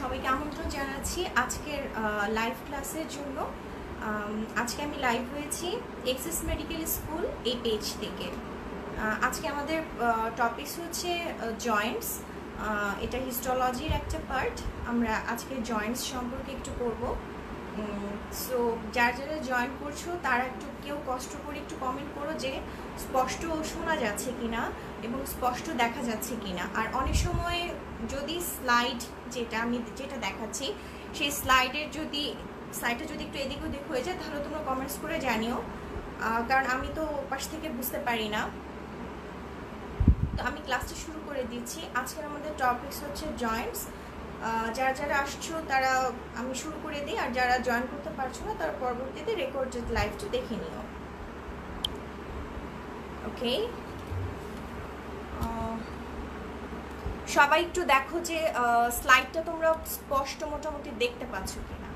সবাইকে আমন্ত্রণ জানাচ্ছি আজকের লাইভ ক্লাসের জন্য। আজকে আমি লাইভ হয়েছি এক্সেস মেডিকেল স্কুল এই পেজ থেকে। আজকে আমাদের টপিকস হচ্ছে জয়েন্টস। এটা হিস্টোলজির একটা পার্ট। আমরা আজকে জয়েন্টস সম্পর্কে একটু করব। সো যারা যারা জয়েন করছো তারা একটু কেউ কষ্ট করে একটু কমেন্ট করো যে স্পষ্ট শোনা যাচ্ছে কিনা এবং স্পষ্ট দেখা যাচ্ছে কিনা। আর অনেক সময় যদি স্লাইড যেটা দেখাচ্ছি সেই স্লাইডটা যদি একটু এদিক ওদিক হয়ে যায় তাহলে তোমরা কমেন্টস করে জানিও, কারণ আমি তো পাশ থেকে বুঝতে পারি না। তো আমি ক্লাসটা শুরু করে দিচ্ছি। আজকের আমাদের টপিকস হচ্ছে জয়েন্টস। যারা যারা আসছো তারা আমি শুরু করে দিই, আর যারা জয়েন করতে পারছো না তারা পরবর্তীতে রেকর্ডেড লাইভটা দেখে নিও। ওকে, সবাই একটু দেখো যে স্লাইডটা তোমরা স্পষ্ট মোটামুটি দেখতে পাচ্ছ কিনা।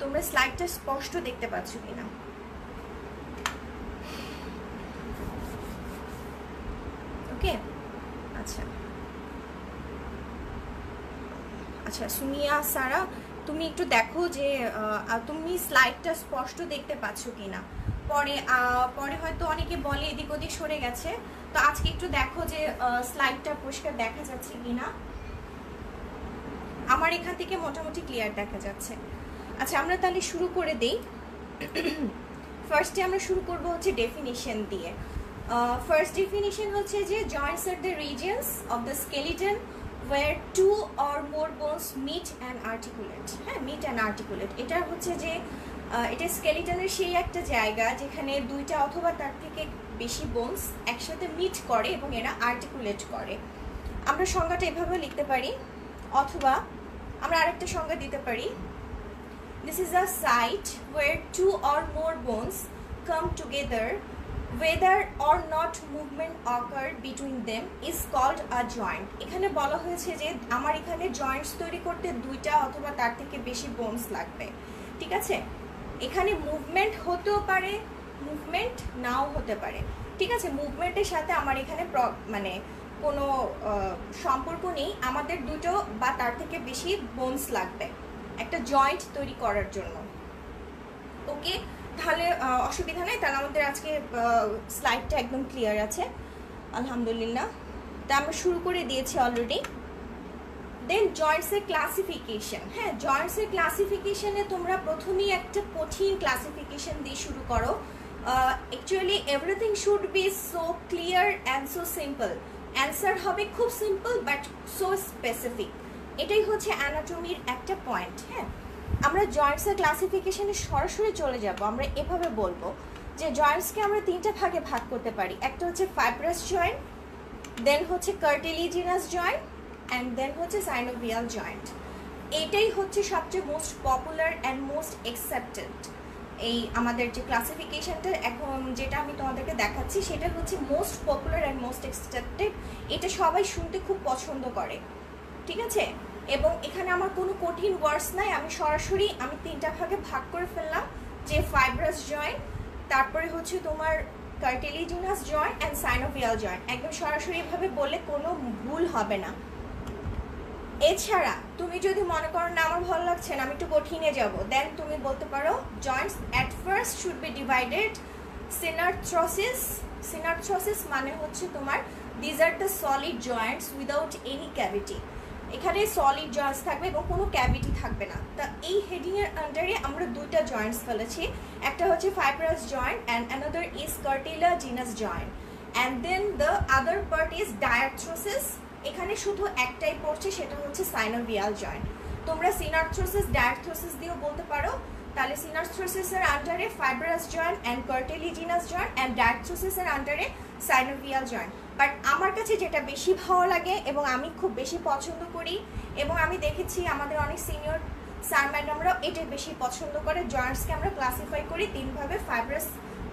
তোমরা স্লাইডটা স্পষ্ট দেখতে পাচ্ছ কিনা। ওকে, আচ্ছা সুমিয়া সারা, তুমি একটু দেখো যে তুমি স্লাইডটা স্পষ্ট দেখতে পাচ্ছ কিনা। পরে হয়তো অনেকে বলে এদিক ওদিক সরে গেছে, তো আজকে একটু দেখো যে স্লাইডটা পরিষ্কার দেখা যাচ্ছে কিনা। আমার এখান থেকে মোটামুটি ক্লিয়ার দেখা যাচ্ছে। আচ্ছা, আমরা তাহলে শুরু করে দেই। ফার্স্টে আমরা শুরু করব হচ্ছে ডেফিনিশন দিয়ে। ফার্স্ট ডেফিনিশন হচ্ছে যে Joints are the regions of the skeleton where two or more bones meet and articulate। হ্যাঁ, meet and articulate এটা হচ্ছে যে এটা স্কেলিটনের সেই একটা জায়গা যেখানে দুইটা অথবা তার থেকে বেশি বোনস একসাথে মিট করে এবং এরা আর্টিকুলেট করে। আমরা সংজ্ঞাটা এভাবে লিখতে পারি, অথবা আমরা আরেকটা সংজ্ঞা দিতে পারি, this is a site where two or more bones come together whether or not movement occur between them is called a joint। এখানে বলা হয়েছে যে আমার এখানে জয়েন্টস তৈরি করতে দুইটা অথবা তার থেকে বেশি বোনস লাগবে। ঠিক আছে, এখানে মুভমেন্ট হতেও পারে, মুভমেন্ট নাও হতে পারে। ঠিক আছে, মুভমেন্টের সাথে আমার এখানে মানে কোনো সম্পর্ক নেই। আমাদের দুটো বা তার থেকে বেশি বোনস লাগবে একটা জয়েন্ট তৈরি করার জন্য। ওকে, তাহলে অসুবিধা নেই, তাহলে আমাদের আজকে স্লাইডটা একদম ক্লিয়ার আছে আলহামদুলিল্লাহ। তা আমরা শুরু করে দিয়েছি অলরেডি। দেন জয়েন্টসের ক্লাসিফিকেশন। হ্যাঁ, জয়েন্টসের ক্লাসিফিকেশনে তোমরা প্রথমেই একটা কঠিন ক্লাসিফিকেশন দিয়ে শুরু করো। Actually everything should be so clear and so simple. Answer হবে খুব সিম্পল বাট সো স্পেসিফিক। এটাই হচ্ছে অ্যানাটমির একটা পয়েন্ট। হ্যাঁ, আমরা জয়েন্টসের ক্লাসিফিকেশনে সরাসরি চলে যাব। আমরা এভাবে বলবো যে জয়েন্টসকে আমরা তিনটা ভাগে ভাগ করতে পারি। একটা হচ্ছে ফাইব্রাস জয়েন্ট, দেন হচ্ছে কার্টিলিজিনাস জয়েন্ট, অ্যান্ড দেন হচ্ছে সাইনোভিয়াল জয়েন্ট। এটাই হচ্ছে সবচেয়ে most popular and most accepted. এই আমাদের যে ক্লাসিফিকেশনটা এখন যেটা আমি তোমাদেরকে দেখাচ্ছি সেটা হচ্ছে most popular and most accepted. এটা সবাই শুনতে খুব পছন্দ করে। ঠিক আছে, এবং এখানে আমার কোনো কঠিন ওয়ার্ডস নাই। আমি সরাসরি তিনটা ভাগে ভাগ করে ফেললাম, যে ফাইব্রাস জয়েন্ট, তারপরে হচ্ছে তোমার কার্টিলিজিনাস জয়েন্ট অ্যান্ড সাইনোভিয়াল জয়েন্ট। একদম সরাসরি এভাবে বললে কোনো ভুল হবে না। এছাড়া তুমি যদি মনে করো না আমার ভালো লাগছে না, আমি একটু কঠিনে যাব, দেন তুমি বলতে পারো joints at first should be divided synarthrosis. Synarthrosis মানে হচ্ছে তোমার these are the solid joints without any cavity. এখানে সলিড জয়েন্টস থাকবে এবং কোনো ক্যাভিটি থাকবে না। তা এই হেডিংয়ের আন্ডারে আমরা দুইটা জয়েন্টস ফেলেছি, একটা হচ্ছে fibrous joint and another is cartilaginous joint, and then the other part is diarthrosis. এখানে শুধু একটাই পড়ছে, সেটা হচ্ছে সাইনোভিয়াল জয়েন্ট। তোমরা সিনার্থ্রোসিস ডায়াথ্রোসিস দিয়েও বলতে পারো। তাহলে সিনার্থ্রোসিসের আন্ডারে fibrous joint and cartilaginous joint, and ডায়াথ্রোসিসের আন্ডারে সাইনোভিয়াল জয়েন্ট। বাট আমার কাছে যেটা বেশি ভালো লাগে এবং আমি খুব বেশি পছন্দ করি, এবং আমি দেখেছি আমাদের অনেক সিনিয়র স্যার ম্যাডামরাও এটাই বেশি পছন্দ করে, জয়েন্টসকে আমরা ক্লাসিফাই করি তিনভাবে: fibrous,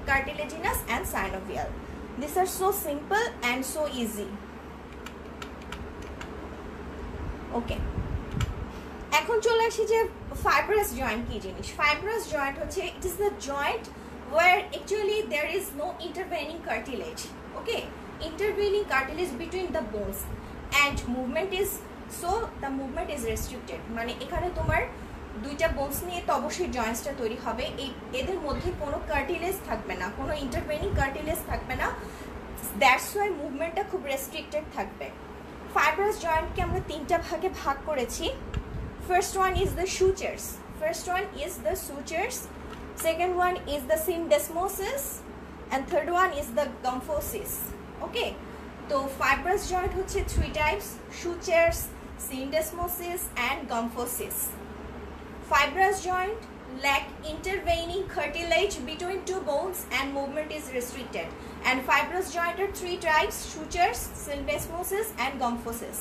cartilaginous and synovial. This are so simple and so easy. Okay, এখন চলে আসি যে ফাইব্রাস জয়েন্ট কি জিনিস। ফাইব্রাস জয়েন্ট হচ্ছে it is the joint where actually there is no intervening cartilage. Okay, intervening cartilage between the bones. And movement is so the movement is restricted, মানে এখানে তোমার দুইটা বোনস নিয়ে তো অবশ্যই জয়েন্টসটা তৈরি হবে, এদের মধ্যে কোনো কার্টিলেজ থাকবে না, কোনো ইন্টারভেনিং কার্টিলেজ থাকবে না, দ্যাটস ওয়াই মুভমেন্টটা খুব রেস্ট্রিক্টেড থাকবে। ফাইব্রাস জয়েন্টকে আমরা তিনটা ভাগে ভাগ করেছি। First one is the sutures, second one is the syndesmosis, and third one is the gymphosis. ওকে, তো ফাইব্রাস জয়েন্ট হচ্ছে 3 types: sutures, syndesmosis and gymphosis. Fibrous joint lack intervening cartilage between two bones and movement is restricted. And fibrous joint are 3 types: sutures, syndesmosis and gymphosis.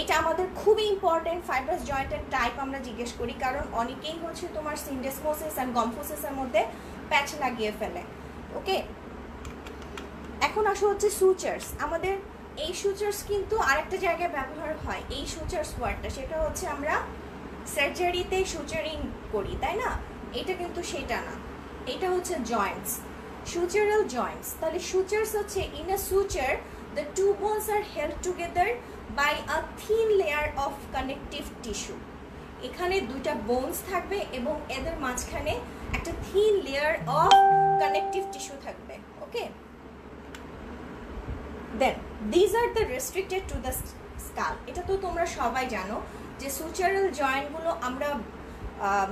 এটা আমাদের খুবই important. Fibrous জয়েন্টের type আমরা জিজ্ঞেস করি, কারণ অনেকেই হচ্ছে তোমার সিনডেসমোসিস অ্যান্ড গম্ফোসিসের মধ্যে প্যাচ লাগিয়ে ফেলে। ওকে, এখন আসো হচ্ছে সুচার্স। আমাদের এই সুচার্স কিন্তু আরেকটা জায়গায় ব্যবহার হয়, এই সুচার্স ওয়ার্ডটা, সেটা হচ্ছে আমরা সার্জারিতে সুচারিং করি, তাই না? এটা কিন্তু সেটা না, এটা হচ্ছে জয়েন্টস, সুচারাল জয়েন্টস। তাহলে সুচার্স হচ্ছে in a suture the two bones are held together by a thin layer of connective tissue. এখানে দুইটা বোনস থাকবে এবং এদের মাঝখানে একটা thin layer of connective tissue থাকবে। Okay, then these are the restricted to the skull. এটা তো তোমরা সবাই জানো যে সুচারাল জয়েন্টগুলো আমরা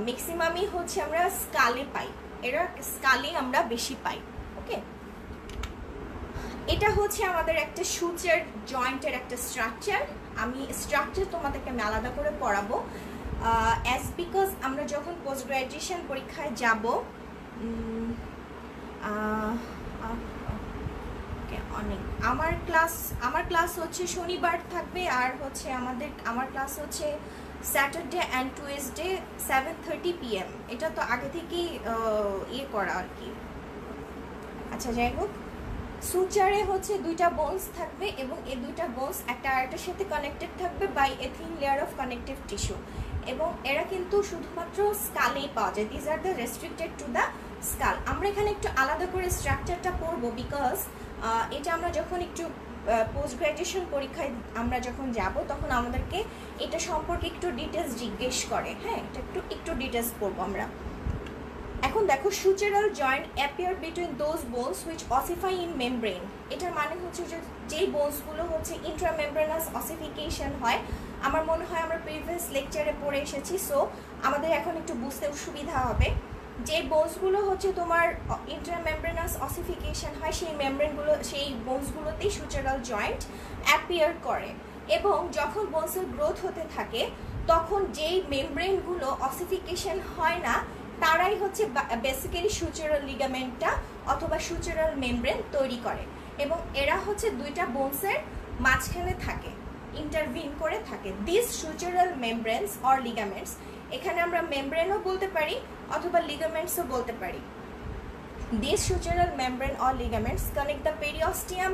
ম্যাক্সিমামই হচ্ছে আমরা স্কালে পাই, এরা স্কালে আমরা বেশি পাই। ওকে, এটা হচ্ছে আমাদের একটা সুচার জয়েন্টের একটা স্ট্রাকচার। আমি স্ট্রাকচার তোমাদেরকে আমি আলাদা করে পড়াবো, অ্যাজ বিকজ আমরা যখন পোস্ট গ্র্যাজুয়েশন পরীক্ষায় যাব, অনেক আমার ক্লাস হচ্ছে শনিবার থাকবে, আর হচ্ছে আমার ক্লাস হচ্ছে স্যাটারডে অ্যান্ড টুয়েসডে 7:30 PM। এটা তো আগে থেকেই ইয়ে করা আর কি। আচ্ছা, যাই হোক, সুচারে হচ্ছে দুইটা বোনস থাকবে এবং এই দুইটা বোনস একটা আরেকটার সাথে কানেক্টেড থাকবে by a thin layer of connective tissue, এবং এরা কিন্তু শুধুমাত্র স্কালেই পাওয়া যায়। These are the restricted to the skull. আমরা এখানে একটু আলাদা করে স্ট্রাকচারটা পড়বো, বিকজ এটা আমরা যখন একটু পোস্ট গ্র্যাজুয়েশন পরীক্ষায় আমরা যখন যাব তখন আমাদেরকে এটা সম্পর্কে একটু ডিটেলস জিজ্ঞেস করে। হ্যাঁ, এটা একটু ডিটেলস পড়বো আমরা। এখন দেখো, sutural joint appear between those bones which ossify in membrane. এটার মানে হচ্ছে যে যেই বোনসগুলো হচ্ছে ইন্ট্রামেমব্রেনাস অসিফিকেশন হয়, আমার মনে হয় আমরা প্রিভিয়াস লেকচারে পড়ে এসেছি, সো আমাদের এখন একটু বুঝতে সুবিধা হবে। যে বোনসগুলো হচ্ছে তোমার ইন্ট্রামেমব্রেনাস অসিফিকেশন হয়, সেই বোনসগুলোতেই সুচারাল জয়েন্ট অ্যাপিয়ার করে, এবং যখন বোনসের গ্রোথ হতে থাকে তখন যেই মেমব্রেনগুলো অসিফিকেশন হয় না তারাই হচ্ছে বেসিক্যালি সুচারাল লিগামেন্টটা অথবা সুচারাল মেমব্রেন তৈরি করে, এবং এরা হচ্ছে দুইটা বোনসের মাঝখানে থাকে, ইন্টারভিন করে থাকে। This sutural membranes or ligaments, এখানে আমরা মেমব্রেনও বলতে পারি অথবা লিগামেন্টসও বলতে পারি। This sutural membrane or ligaments connect the periosteum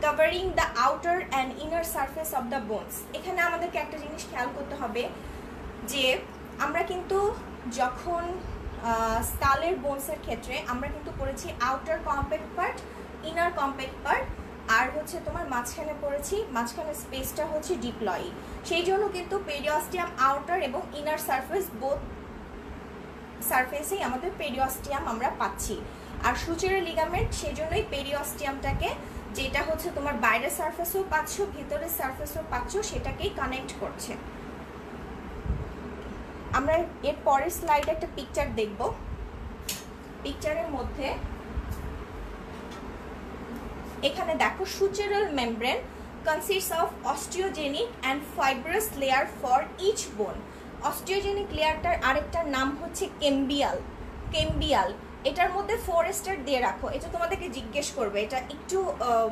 covering the outer and inner surface of the bones. এখানে আমাদেরকে একটা জিনিস খেয়াল করতে হবে যে আমরা কিন্তু যখন স্কালের বোনসের ক্ষেত্রে আমরা কিন্তু পড়েছি outer compact part, inner compact part, আর হচ্ছে তোমার মাঝখানে পড়েছি, মাঝখানে স্পেসটা হচ্ছে ডিপ্লয়ি। সেই জন্য কিন্তু পেরিওস্টিয়াম আউটার এবং ইনার সারফেস বোথ সারফেসেই আমাদের পেরিওস্টিয়াম আমরা পাচ্ছি। আর সুচারাল লিগামেন্ট সেই জন্যই পেরিওস্টিয়ামটাকে, যেটা হচ্ছে তোমার বাইরের সারফেসও পাচ্ছ ভিতরের সারফেসও পাচ্ছ, সেটাকেই কানেক্ট করছে। আমরা এর পরের স্লাইডে একটা পিকচার দেখব। পিকচারের মধ্যে এখানে দেখো, sutural membrane consists of osteogenic and fibrous layer for each bone. Osteogenic লেয়ারটার আরেকটার নাম হচ্ছে কেম্বিয়াল। এটার মধ্যে 4 স্টার দিয়ে রাখো, এটা তোমাদেরকে জিজ্ঞেস করবে, এটা একটু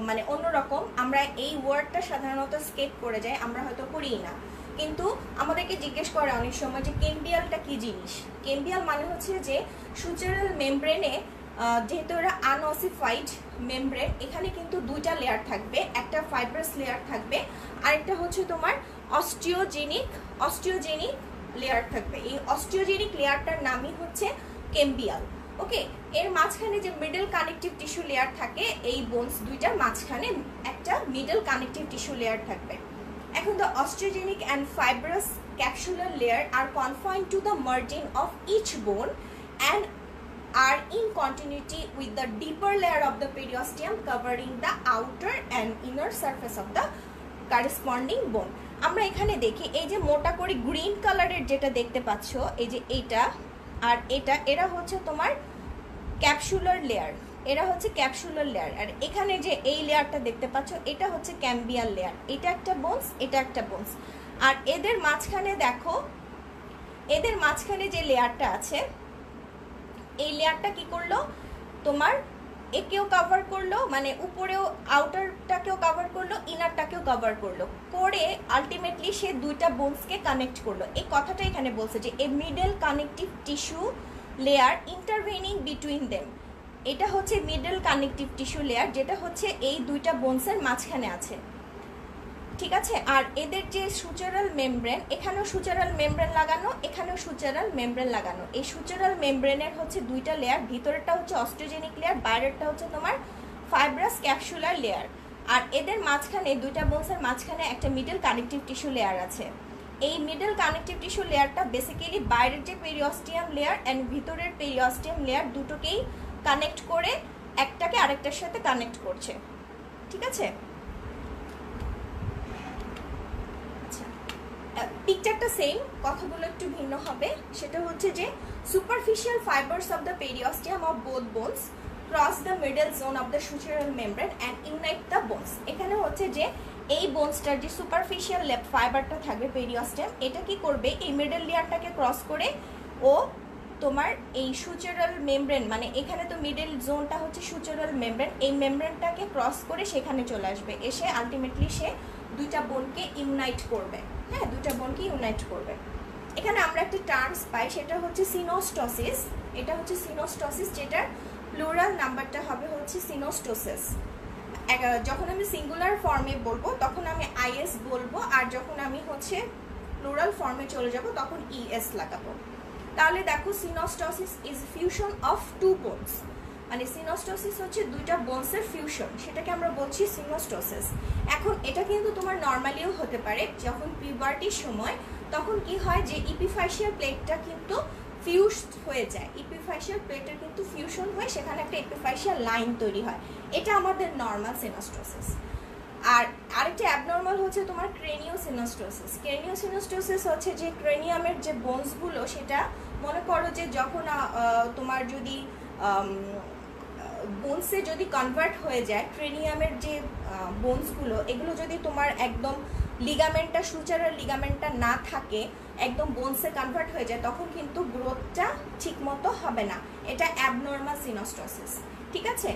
মানে অন্যরকম। আমরা এই ওয়ার্ডটা সাধারণত স্কেপ করে যাই, আমরা হয়তো করি না, কিন্তু আমাদেরকে জিজ্ঞেস করে অনেক সময় যে কেম্বিয়ালটা কি জিনিস। কেম্বিয়াল মানে হচ্ছে যে সুচারাল মেমব্রেনে, যেহেতু এরা আনঅসিফাইড মেমব্রেন, এখানে কিন্তু দুইটা লেয়ার থাকবে, একটা ফাইব্রাস লেয়ার থাকবে, আরেকটা হচ্ছে তোমার অস্টিওজেনিক লেয়ার থাকবে। এই অস্টিওজেনিক লেয়ারটার নামই হচ্ছে কেম্বিয়াল। ওকে, এর মাঝখানে যে মিডল কানেকটিভ টিস্যু লেয়ার থাকে, এই বোনস দুইটার মাঝখানে একটা মিডল কানেকটিভ টিস্যু লেয়ার থাকবে। এখন the osteogenic and fibrous capsular layer are confined to the margin of each bone and are in continuity with the deeper layer of the periosteum covering the outer and inner surface of the corresponding bone. আমরা এখানে দেখি এই যে মোটা করে green কালারের যেটা দেখতে পাচ্ছ, এই যে এইটা আর এটা, এরা হচ্ছে তোমার ক্যাপসুলার লেয়ার, এরা হচ্ছে ক্যাপসুলার লেয়ার। আর এখানে যে এই লেয়ারটা দেখতে পাচ্ছ এটা হচ্ছে ক্যাম্বিয়াল লেয়ার, এটা একটা বোনস, এটা একটা বোনস। আর এদের মাঝখানে দেখো, এদের মাঝখানে যে লেয়ারটা আছে, এই লেয়ারটা কি করলো তোমার একেও কভার করলো, মানে উপরেও আউটারটাকেও কভার করলো, ইনারটাকেও কভার করলো, করে আলটিমেটলি সে দুইটা বোনসকে কানেক্ট করলো। এই কথাটা এখানে বলছে যে এ middle connective tissue layer intervening between them. এটা হচ্ছে মিডল কানেকটিভ টিস্যু লেয়ার, যেটা হচ্ছে এই দুইটা বোনসের মাঝখানে আছে, ঠিক আছে। আর এদের যে সুচারাল মেমব্রেন, এখানেও সুচারাল মেমব্রেন লাগানো, এখানেও সুচারাল মেমব্রেন লাগানো। এই সুচারাল মেমব্রেনের হচ্ছে দুইটা লেয়ার, ভিতরেরটা হচ্ছে অস্টিওজেনিক লেয়ার, বাইরেরটা হচ্ছে তোমার ফাইব্রাস ক্যাপসুলার লেয়ার। আর এদের মাঝখানে দুইটা বোনসের মাঝখানে একটা মিডল কানেকটিভ টিস্যু লেয়ার আছে। এই মিডল কানেকটিভ টিস্যু লেয়ারটা বেসিক্যালি বাইরের যে পেরিওস্টিয়াম লেয়ার অ্যান্ড ভিতরের পেরিওস্টিয়াম লেয়ার দুটোকেই কানেক্ট করে একটাকে আরেকটার সাথে কানেক্ট করছে, ঠিক আছে। পিকচারটা সেম, কথাগুলো একটু ভিন্ন হবে। সেটা হচ্ছে যে superficial fibers of the periosteum of both bones cross the middle zone of the sutural membrane and unite the bones. এখানে হচ্ছে যে এই বোনসটার যে সুপারফিশিয়াল ফাইবারটা থাকবে পেরিওস্টিয়াম, এটা কি করবে এই মিডল লেয়ারটাকে ক্রস করে ও তোমার এই সুচারাল মেমব্রেন, মানে এখানে তো মিডল জোনটা হচ্ছে সুচারাল মেমব্রেন, এই মেমব্রেনটাকে ক্রস করে সেখানে চলে আসবে, এসে আলটিমেটলি সে দুইটা বোনকে ইউনাইট করবে। হ্যাঁ, দুইটা বোনকে ইউনাইট করবে। এখানে আমরা একটা টার্মস পাই, সেটা হচ্ছে সিনোস্টোসিস। এটা হচ্ছে সিনোস্টোসিস, যেটার প্লুরাল নাম্বারটা হবে হচ্ছে সিনোস্টোসিস। যখন আমি সিঙ্গুলার ফর্মে বলবো তখন আমি আইএস বলবো, আর যখন আমি হচ্ছে প্লুরাল ফর্মে চলে যাব তখন ইএস লাগাবো। তাহলে দেখো synostosis is fusion of two bones, মানে সিনোস্টোসিস হচ্ছে দুইটা বোনসের ফিউশন, সেটাকে আমরা বলছি সিনোস্টোসিস। এখন এটা কিন্তু তোমার নর্মালিও হতে পারে, যখন পিউবার্টির সময় তখন কি হয় যে ইপিফাইশিয়াল প্লেটটা কিন্তু ফিউজড হয়ে যায়, ইপিফাইশিয়াল প্লেটের কিন্তু ফিউশন হয়ে সেখানে একটা ইপিফাইশিয়াল লাইন তৈরি হয়, এটা আমাদের নর্মাল সিনোস্টোসিস। আর আরেকটা অ্যাবনর্মাল হচ্ছে তোমার ক্রেনিওসিনোস্টোসিস। ক্রেনিওসিনোস্টোসিস হচ্ছে যে ক্রেনিয়ামের যে বোনসগুলো, সেটা মনে করো যে যখন তোমার যদি বোনসে যদি কনভার্ট হয়ে যায়, ক্রেনিয়ামের যে বোনসগুলো, এগুলো যদি তোমার একদম লিগামেন্টটা সুচারাল লিগামেন্টটা না থাকে, একদম বোনসে কনভার্ট হয়ে যায়, তখন কিন্তু গ্রোথটা ঠিকমতো হবে না, এটা অ্যাবনর্মাল সিনোস্টোসিস, ঠিক আছে।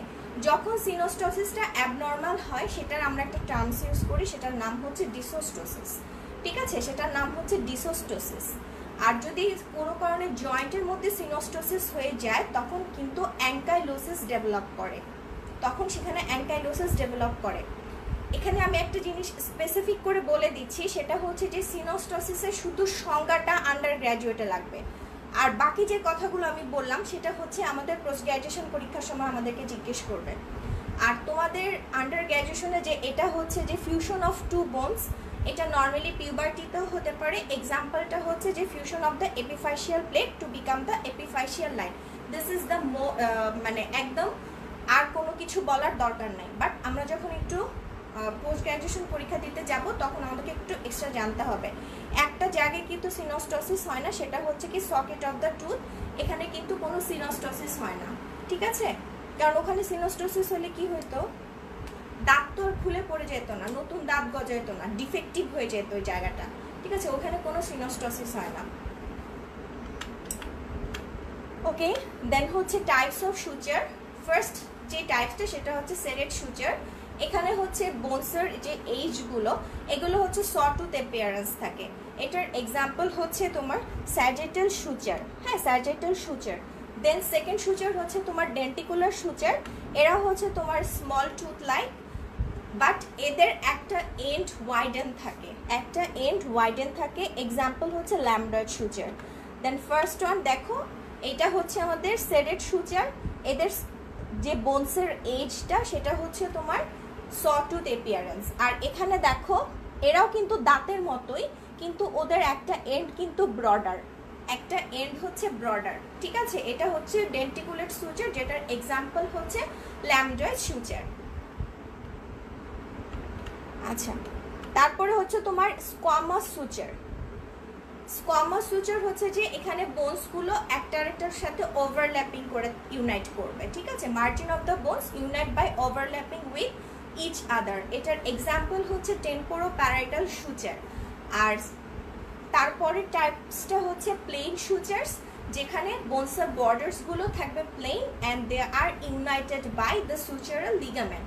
যখন সিনোস্টোসিসটা অ্যাবনর্মাল হয় সেটার আমরা একটা টার্মস ইউজ করি, সেটার নাম হচ্ছে ডিসোস্টোসিস, ঠিক আছে, সেটার নাম হচ্ছে ডিসোস্টোসিস। আর যদি কোনো কারণে জয়েন্টের মধ্যে সিনোস্টোসিস হয়ে যায় তখন কিন্তু অ্যাঙ্কাইলোসিস ডেভেলপ করে, তখন সেখানে অ্যাঙ্কাইলোসিস ডেভেলপ করে। এখানে আমি একটা জিনিস স্পেসিফিক করে বলে দিচ্ছি, সেটা হচ্ছে যে সিনোস্টোসিসের শুধু সংজ্ঞাটা আন্ডার গ্র্যাজুয়েটে লাগবে, আর বাকি যে কথাগুলো আমি বললাম সেটা হচ্ছে আমাদের পোস্ট গ্র্যাজুয়েশন পরীক্ষার সময় আমাদেরকে জিজ্ঞেস করবে। আর তোমাদের আন্ডার গ্র্যাজুয়েশনে যে এটা হচ্ছে যে ফিউশন অফ টু বোনস, এটা নর্মালি পিউবার্টিতেও হতে পারে। এক্সাম্পলটা হচ্ছে যে fusion of the epiphyseal plate to become the epiphyseal line. This is the মানে একদম আর কোনো কিছু বলার দরকার নাই, বাট আমরা যখন একটু পোস্ট গ্র্যাজুয়েশন পরীক্ষা দিতে যাব তখন আমাদেরকে একটু এক্সট্রা জানতে হবে। একটা জায়গায় কিন্তু সিনোস্টোসিস হয় না, সেটা হচ্ছে কি সকেট অফ দ্য টুথ, এখানে কিন্তু কোনো সিনোস্টোসিস হয় না, ঠিক আছে। কারণ ওখানে সিনোস্টোসিস হলে কি হতো, দাঁত তো খুলে পড়ে যেত না, নতুন দাঁত গজাইতো না, ডিফেক্টিভ হয়ে যেত ওই জায়গাটা, ঠিক আছে, ওখানে কোনো সিনোস্টোসিস হয় না। ওকে, দেন হচ্ছে টাইপস অফ সুচার। ফার্স্ট যে টাইপসটা সেটা হচ্ছে সেরেট সুচার। এখানে হচ্ছে বোনসের যে এইজগুলো, এগুলো হচ্ছে সটুথ অ্যাপিয়ারেন্স থাকে। এটার এক্সাম্পল হচ্ছে তোমার স্যাজিটাল সুচার, হ্যাঁ sagittal suture. Then second suture হচ্ছে তোমার ডেন্টিকুলার সুচার, এরা হচ্ছে তোমার স্মল টুথ লাইক, বাট এদের একটা এন্ড ওয়াইডেন থাকে, একটা এন্ড ওয়াইডেন থাকে, এক্সাম্পল হচ্ছে ল্যামডয়েড সুচার। দেন ফার্স্ট ওয়ান দেখো, এটা হচ্ছে আমাদের সেরেট সুচার, এদের যে বোনসের এজটা সেটা হচ্ছে তোমার সটুথ অ্যাপিয়ারেন্স। আর এখানে দেখো এরাও কিন্তু দাঁতের মতোই, কিন্তু ওদের একটা এন্ড কিন্তু ব্রডার, একটা এন্ড হচ্ছে ব্রডার, ঠিক আছে। এটা হচ্ছে ডেন্টিকুলেট সুচার, যেটার এক্সাম্পল হচ্ছে ল্যামডয়েড সুচার। আচ্ছা, তারপরে হচ্ছে তোমার স্কোয়ামাস সুচার। স্কোয়ামাস সুচার হচ্ছে যে এখানে বোনসগুলো একটা আরেকটার সাথে ওভারল্যাপিং করে ইউনাইট করবে, ঠিক আছে। Margin of the bones unite by overlapping with each other. এটার এক্সাম্পল হচ্ছে টেম্পোরোপ্যারাইটাল সুচার। আর তারপরে টাইপসটা হচ্ছে প্লেন সুচার্স, যেখানে বোনসের বর্ডার্সগুলো থাকবে plane and they are united by the sutural ligament.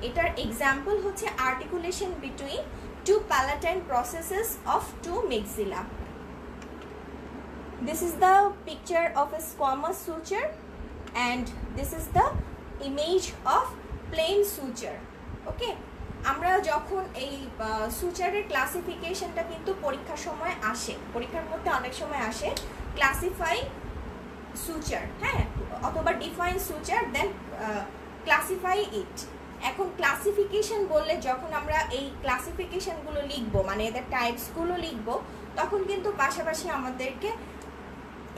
এটার এক্সাম্পল হচ্ছে articulation between two palatine processes of two maxilla. This is the picture of a squamous suture and this is the image of plain suture. Okay, আমরা যখন এই সুচারের ক্লাসিফিকেশনটা কিন্তু পরীক্ষার সময় আসে, পরীক্ষার মধ্যে অনেক সময় আসে ক্লাসিফাই সুচার, হ্যাঁ, অথবা ডিফাইন সুচার দেন ক্লাসিফাই ইট। এখন ক্লাসিফিকেশন বললে যখন আমরা এই ক্লাসিফিকেশনগুলো লিখবো, মানে এদের টাইপসগুলো লিখবো, তখন কিন্তু পাশাপাশি আমাদেরকে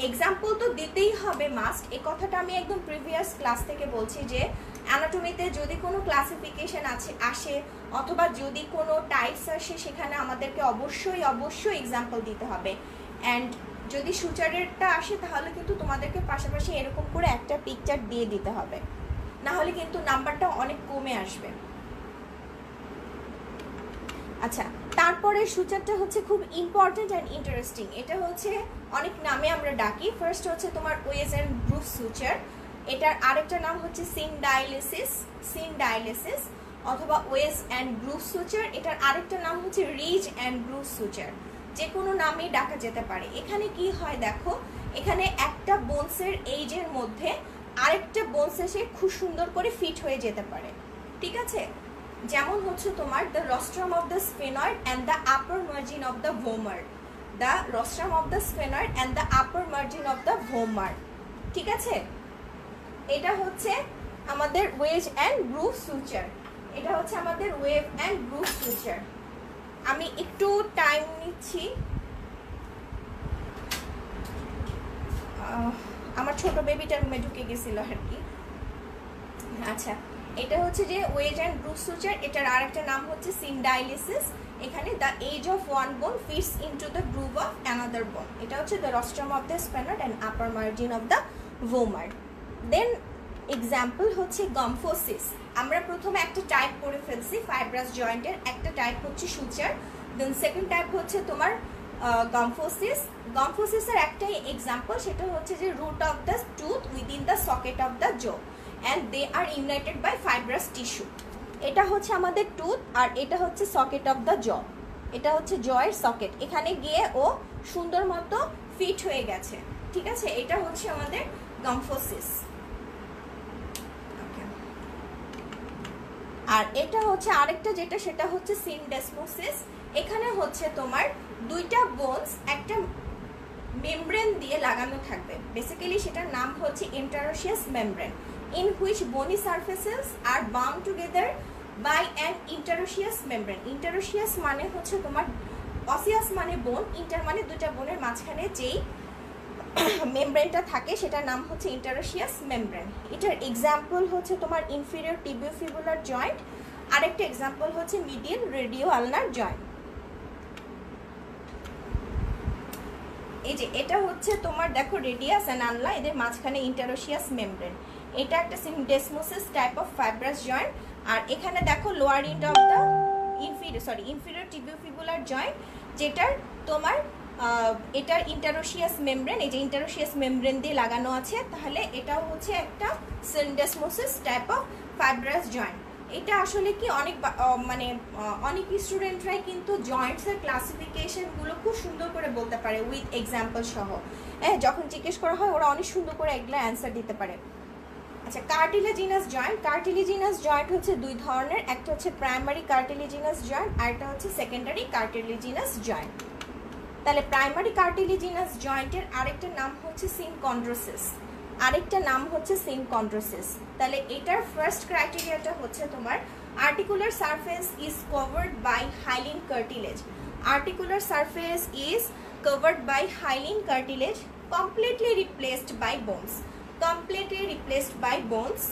এক্সাম্পল তো দিতেই হবে মাস্ট। এই কথাটা আমি একদম প্রিভিয়াস ক্লাস থেকে বলছি যে অ্যানাটমিতে যদি কোনো ক্লাসিফিকেশন আসে অথবা যদি কোনো টাইপস আসে, সেখানে আমাদেরকে অবশ্যই এক্সাম্পল দিতে হবে। অ্যান্ড যদি সুচারেরটা আসে তাহলে কিন্তু তোমাদেরকে পাশাপাশি এরকম করে একটা পিকচার দিয়ে দিতে হবে, না হলে কিন্তু নাম্বারটা অনেক কমে আসবে। আচ্ছা, তারপরে সুচারটা হচ্ছে খুব ইম্পর্টেন্ট অ্যান্ড ইন্টারেস্টিং। এটা হচ্ছে অনেক নামে আমরা ডাকি। ফার্স্ট হচ্ছে তোমার ওয়েজ অ্যান্ড গ্রুভ সুচার, এটার আরেকটা নাম হচ্ছে সিনডাইলিসিস অথবা ওয়েজ অ্যান্ড গ্রুভ সুচার। এটার আরেকটা নাম হচ্ছে রিজ অ্যান্ড গ্রুভ সুচার। যে কোনো নামেই ডাকা যেতে পারে। এখানে কি হয় দেখো, এখানে একটা বোনসের এইজের মধ্যে আরেকটা বোনস এসে খুব সুন্দর করে ফিট হয়ে যেতে পারে, ঠিক আছে। যেমন হচ্ছে তোমার the rostrum of the sphenoid and the upper margin of the vomer, the rostrum of the sphenoid and the upper margin of the vomer, ঠিক আছে। এটা হচ্ছে আমাদের ওয়েজ অ্যান্ড গ্রুভ সুচার, এটা হচ্ছে আমাদের ওয়েভ অ্যান্ড গ্রুভ সুচার। আমি একটু টাইম নিচ্ছি, আমার ছোট বেবিটা রুমে ঢুকে গেছিল আর কি। আচ্ছা, এটা হচ্ছে যে ওয়েজ অ্যান্ড গ্রুভ সুচার, এটার আরেকটা নাম হচ্ছে সিনডাইলিসিস। এখানে the edge of one bone fits into the groove of another bone. এটা হচ্ছে the rostrum of the sphenoid and upper margin of the vomer. Then example হচ্ছে গামফোসিস। আমরা প্রথমে একটা টাইপ করে ফেলছি ফাইব্রাস জয়েন্টের, একটা টাইপ হচ্ছে সুচার, দেন সেকেন্ড টাইপ হচ্ছে তোমার গামফোসিসের একটাই এক্সাম্পল, সেটা হচ্ছে যে root of the tooth within the socket of the jaw and they are united by fibrous tissue. এটা হচ্ছে আমাদের টুথ আর এটা হচ্ছে সকেট অফ দ্য জ, এটা হচ্ছে জয়ের সকেট, এখানে গিয়ে ও সুন্দর মতো ফিট হয়ে গেছে, ঠিক আছে। এটা হচ্ছে আমাদের গামফোসিস। আর এটা হচ্ছে আরেকটা যেটা, সেটা হচ্ছে সিনডেসমোসিস। এখানে হচ্ছে তোমার দুইটা বোনস একটা মেমব্রেন দিয়ে লাগানো থাকবে, বেসিক্যালি সেটার নাম হচ্ছে ইন্টারোশিয়াস membrane, in which bony surfaces are bound together by an interosseous membrane. Interosseous মানে হচ্ছে তোমার, অসিয়াস মানে বোন, ইন্টার মানে দুইটা বোনের মাঝখানে যেই মেমব্রেনটা থাকে সেটার নাম হচ্ছে ইন্টারোশিয়াস মেমব্রেন। এটার এক্সাম্পল হচ্ছে তোমার ইনফিরিয়র টিবিওফিবুলার জয়েন্ট, আরেকটা এক্সাম্পল হচ্ছে মিডিয়াল রেডিও আলনার জয়েন্ট। এই যে এটা হচ্ছে তোমার দেখো রেডিয়াস অ্যান্ড আলনা, এদের মাঝখানে ইন্টারোশিয়াস মেমব্রেন। এটা একটা syndesmosis type of fibrous joint. আর এখানে দেখো lower end of the inferior tibiofibular joint, যেটার তোমার এটার ইন্টারোশিয়াস মেমব্রেন, এই যে ইন্টারোশিয়াস মেমব্রেন দিয়ে লাগানো আছে, তাহলে এটাও হচ্ছে একটা syndesmosis type of fibrous joint. এটা আসলে কি অনেক স্টুডেন্টরাই কিন্তু জয়েন্টসের ক্লাসিফিকেশনগুলো খুব সুন্দর করে বলতে পারে উইথ এক্সাম্পল সহ। হ্যাঁ, যখন জিজ্ঞেস করা হয় ওরা অনেক সুন্দর করে এগুলো অ্যান্সার দিতে পারে। আচ্ছা, কার্টিলেজিনাস জয়েন্ট। কার্টিলেজিনাস জয়েন্ট হচ্ছে দুই ধরনের, একটা হচ্ছে প্রাইমারি কার্টিলেজিনাস জয়েন্ট আর একটা হচ্ছে সেকেন্ডারি কার্টিলেজিনাস জয়েন্ট। তাহলে প্রাইমারি কার্টিলেজিনাস জয়েন্টের আরেকটা নাম হচ্ছে সিনকন্ড্রোসিস, আরেকটা নাম হচ্ছে সিনকন্ড্রোসিস। তাহলে এটার ফার্স্ট ক্রাইটেরিয়াটা হচ্ছে তোমার Articular surface is covered by hyaline cartilage. Articular surface is covered by hyaline cartilage, completely replaced by bones. Completely replaced by bones.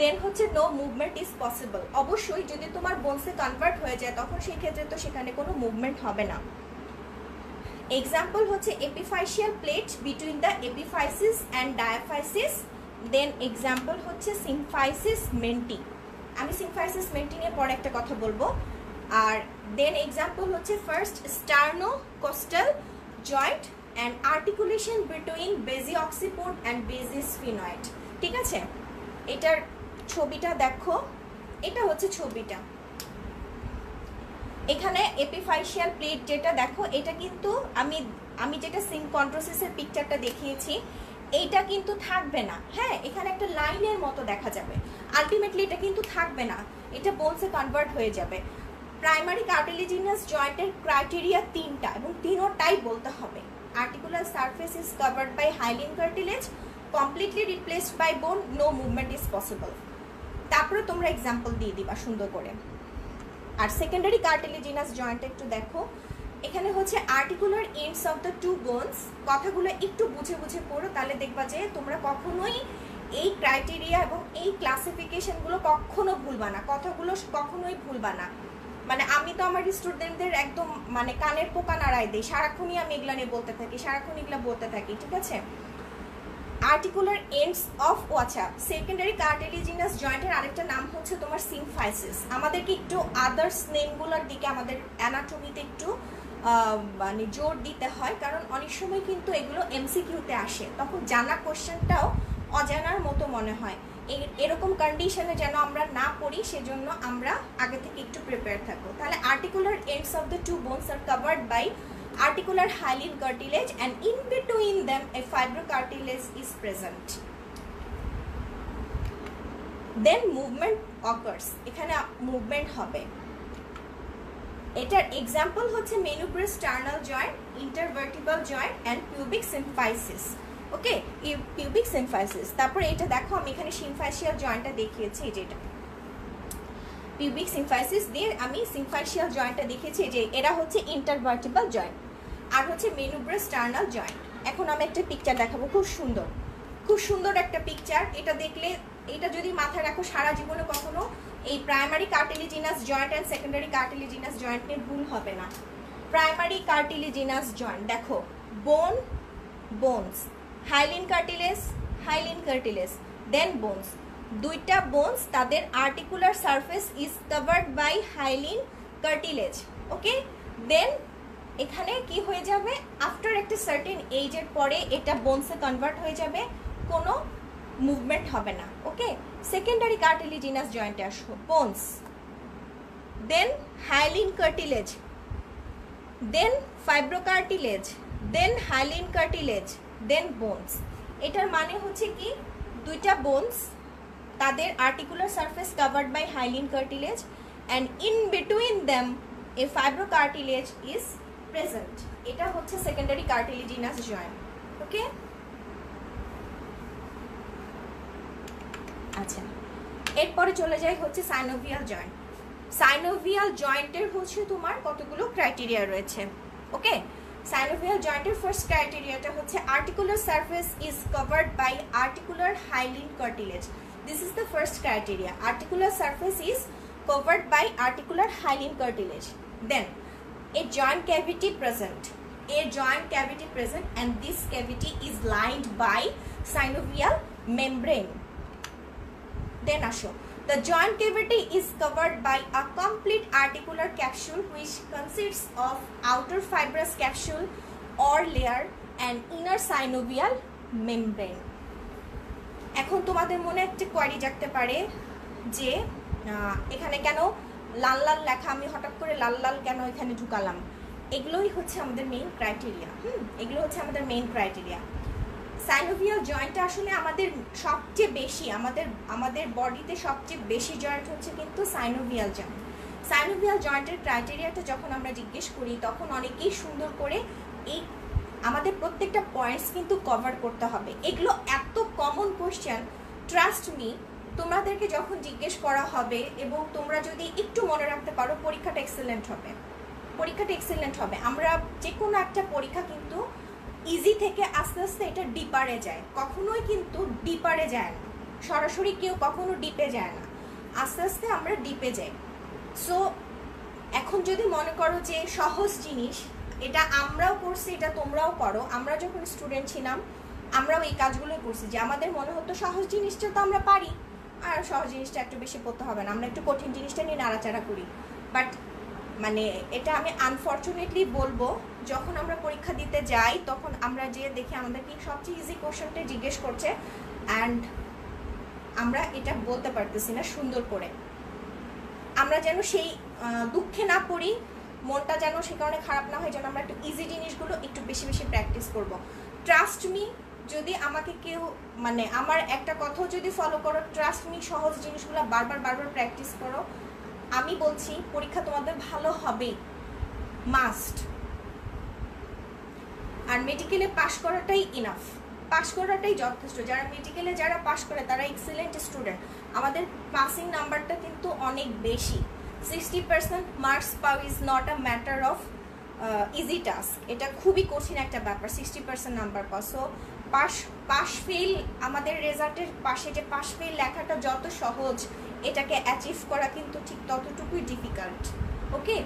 Then হচ্ছে no movement is possible. অবশ্যই যদি তোমার বোনসে কনভার্ট হয়ে যায় তখন সেই ক্ষেত্রে তো সেখানে কোনো মুভমেন্ট হবে না। এক্সাম্পল হচ্ছে epiphyseal plate between the epiphysis and diaphysis. Then example হচ্ছে সিম্ফাইসিস মেন্টি। আমি সিম্ফাইসিস মেন্টি নিয়ে পরে একটা কথা বলবো। আর দেন এক্সাম্পল হচ্ছে first sternocostal joint and articulation between basiocciput and basisphenoid. ঠিক আছে, এটার ছবিটা দেখো, এটা হচ্ছে ছবিটা। এখানে এপিফাইশিয়াল প্লেট যেটা দেখো, এটা কিন্তু আমি যেটা সিনকন্ড্রোসিসের পিকচারটা দেখিয়েছি, এইটা কিন্তু থাকবে না। হ্যাঁ, এখানে একটা লাইনের মতো দেখা যাবে, আলটিমেটলি এটা কিন্তু থাকবে না, এটা বোনসে কনভার্ট হয়ে যাবে। প্রাইমারি কার্টিলেজিনাস জয়েন্টের ক্রাইটেরিয়া তিনটা, এবং তিনোটাই বলতে হবে। Articular surface is covered by hyaline cartilage, completely replaced by bone, no movement is possible. তারপরে তোমরা এক্সাম্পল দিয়ে দিবা সুন্দর করে। আর সেকেন্ডারি কার্টিলেজিনাস জয়েন্ট একটু দেখো, এখানে হচ্ছে articular ends of the two bones. কথাগুলো একটু বুঝে বুঝে পড়ো, তাহলে দেখবা যে তোমরা কখনোই এই ক্রাইটেরিয়া এবং এই ক্লাসিফিকেশনগুলো কখনো ভুলবা না, কথাগুলো কখনোই ভুলবা না। মানে আমি তো আমার স্টুডেন্টদের একদম মানে কানের পোকা নাড়াই দিই, সারাক্ষণই আমি এগুলো নিয়ে বলতে থাকি, সারাক্ষণ এগুলো বলতে থাকি। ঠিক আছে, আর্টিকুলার এন্ডস অফ, ও আচ্ছা, সেকেন্ডারি কার্টিলেজিনাস জয়েন্টের আরেকটা নাম হচ্ছে তোমার সিম্ফাইসিস। আমাদেরকে একটু আদার্স নেমগুলোর দিকে আমাদের অ্যানাটমিতে একটু মানে জোর দিতে হয়, কারণ অনেক সময় কিন্তু এগুলো এমসিকিউতে আসে, তখন জানা কোশ্চেনটাও অজানার মতো মনে হয়। এরকম কন্ডিশনে যেন আমরা না পড়ি, সেজন্য আমরা আগে থেকে একটু প্রিপেয়ার থাকবো। তাহলে articular ends of the two bones আর covered by articular hyaline cartilage, and in between them a fibrocartilage is present. Then movement occurs, এখানে মুভমেন্ট হবে। এটার এক্সাম্পল হচ্ছে manubriosternal joint, intervertebral joint and pubic symphysis. Okay, pubic symphysis. তারপরে এটা দেখো, আমি এখানে সিম্ফাইশিয়াল জয়েন্টটা দেখিয়েছি, যেটা পিউবিক সিম্ফাইসিস দিয়ে আমি সিম্ফাইশিয়াল জয়েন্টটা দেখিয়েছি, যে এরা হচ্ছে ইন্টারভার্টিবল জয়েন্ট, আর হচ্ছে মেনুব্রোস্টার্নাল জয়েন্ট। এখন আমি একটা পিকচার দেখাবো, খুব সুন্দর, খুব সুন্দর একটা পিকচার। এটা দেখলে, এটা যদি মাথায় রাখো, সারা জীবনে কখনো এই primary cartilaginous joint and secondary cartilaginous joint নিয়ে ভুল হবে না। প্রাইমারি কার্টিলেজিনাস জয়েন্ট দেখো, bone, bones, hyaline cartilage, hyaline cartilage, then bones. দুইটা বোনস, তাদের articular surface is covered by hyaline cartilage. Okay, then এখানে কি হয়ে যাবে, আফটার একটা সার্টেন এজের পরে এটা বোনসে কনভার্ট হয়ে যাবে, কোনো মুভমেন্ট হবে না। ওকে, সেকেন্ডারি কার্টিলেজিনাস জয়েন্টে আসো, bones, then hyaline cartilage, then fibrocartilage, then hyaline cartilage, then bones. এটার মানে হচ্ছে কি, দুইটা বোনস, তাদের articular surface covered by hyaline cartilage, and in between them a fibrocartilage is present. এটা হচ্ছে সেকেন্ডারি কার্টিলেজিনাস জয়েন্ট। ওকে, আচ্ছা, এরপরে চলে যাই হচ্ছে সাইনোভিয়াল জয়েন্ট। সাইনোভিয়াল জয়েন্টের হচ্ছে তোমার কতগুলো ক্রাইটেরিয়া রয়েছে। ওকে, সাইনোভিয়াল জয়েন্টের ফার্স্ট ক্রাইটেরিয়াটা হচ্ছে articular surface is covered by articular hyaline cartilage. This is the first criteria, articular surface is covered by articular hyaline cartilage. Then a joint cavity present, a joint cavity present, and this cavity is lined by synovial membrane. Then asho, the joint cavity is covered by a complete articular capsule which consists of outer fibrous capsule or layer and inner synovial membrane. এখন তোমাদের মনে একটা query জাগতে পারে যে এখানে কেন লাল লাল লেখা, আমি হঠাৎ করে লাল লাল কেন এখানে ঢুকালাম? এগুলোই হচ্ছে আমাদের মেইন ক্রাইটেরিয়া। এগুলো হচ্ছে আমাদের মেইন ক্রাইটেরিয়া। সাইনোভিয়াল জয়েন্টটা আসলে আমাদের সবচেয়ে বেশি, আমাদের বডিতে সবচেয়ে বেশি জয়েন্ট হচ্ছে কিন্তু সাইনোভিয়াল জয়েন্ট। সাইনোভিয়াল জয়েন্টের ক্রাইটেরিয়াটা যখন আমরা জিজ্ঞেস করি, তখন অনেকেই সুন্দর করে এই আমাদের প্রত্যেকটা পয়েন্টস কিন্তু কভার করতে হবে। এগুলো এত কমন কোশ্চেন, ট্রাস্ট মি, তোমাদেরকে যখন জিজ্ঞেস করা হবে এবং তোমরা যদি একটু মনে রাখতে পারো, পরীক্ষাটা এক্সেলেন্ট হবে, পরীক্ষাটা এক্সেলেন্ট হবে। আমরা যে কোনো একটা পরীক্ষা কিন্তু ইজি থেকে আস্তে আস্তে এটা ডিপারে যায়, কখনোই কিন্তু ডিপারে যায় না, সরাসরি কেউ কখনো ডিপে যায় না, আস্তে আস্তে আমরা ডিপে যাই। সো এখন যদি মনে করো যে সহজ জিনিস, এটা আমরাও করছি, এটা তোমরাও করো, আমরা যখন স্টুডেন্ট ছিলাম আমরাও এই কাজগুলোই করছি, যে আমাদের মনে হতো সহজ জিনিসটা তো আমরা পারি, আর সহজ জিনিসটা একটু বেশি পড়তে হবে না, আমরা একটু কঠিন জিনিসটা নিয়ে নাড়াচাড়া করি। বাট মানে এটা আমি আনফর্চুনেটলি বলবো, যখন আমরা পরীক্ষা দিতে যাই তখন আমরা যে দেখি আমাদেরকে সবচেয়ে ইজি কোশ্চেনটা জিজ্ঞেস করছে, অ্যান্ড আমরা এটা বলতে পারতেছি না সুন্দর করে। আমরা যেন সেই দুঃখে না পড়ি, মনটা যেন সে কারণে খারাপ না হয়, যেন আমরা একটু ইজি জিনিসগুলো একটু বেশি বেশি প্র্যাকটিস করব। ট্রাস্ট মি, যদি আমাকে কেউ মানে আমার একটা কথাও যদি ফলো করো, ট্রাস্ট মি, সহজ জিনিসগুলো বারবার বারবার প্র্যাকটিস করো, আমি বলছি পরীক্ষা তোমাদের ভালো হবেই, মাস্ট। আর মেডিকেলে পাশ করাটাই ইনাফ, পাশ করাটাই যথেষ্ট। যারা মেডিকেলে যারা পাশ করে তারা এক্সেলেন্ট স্টুডেন্ট। আমাদের পাসিং নাম্বারটা কিন্তু অনেক বেশি, 60% মার্কস পাও is not a matter of easy task, এটা খুবই কঠিন একটা ব্যাপার 60% নাম্বার পাও। সো পাশ ফেল, আমাদের রেজাল্টের পাশে যে পাশ ফেল লেখাটা যত সহজ, এটাকে অ্যাচিভ করা কিন্তু ঠিক ততটুকুই ডিফিকাল্ট। ওকে,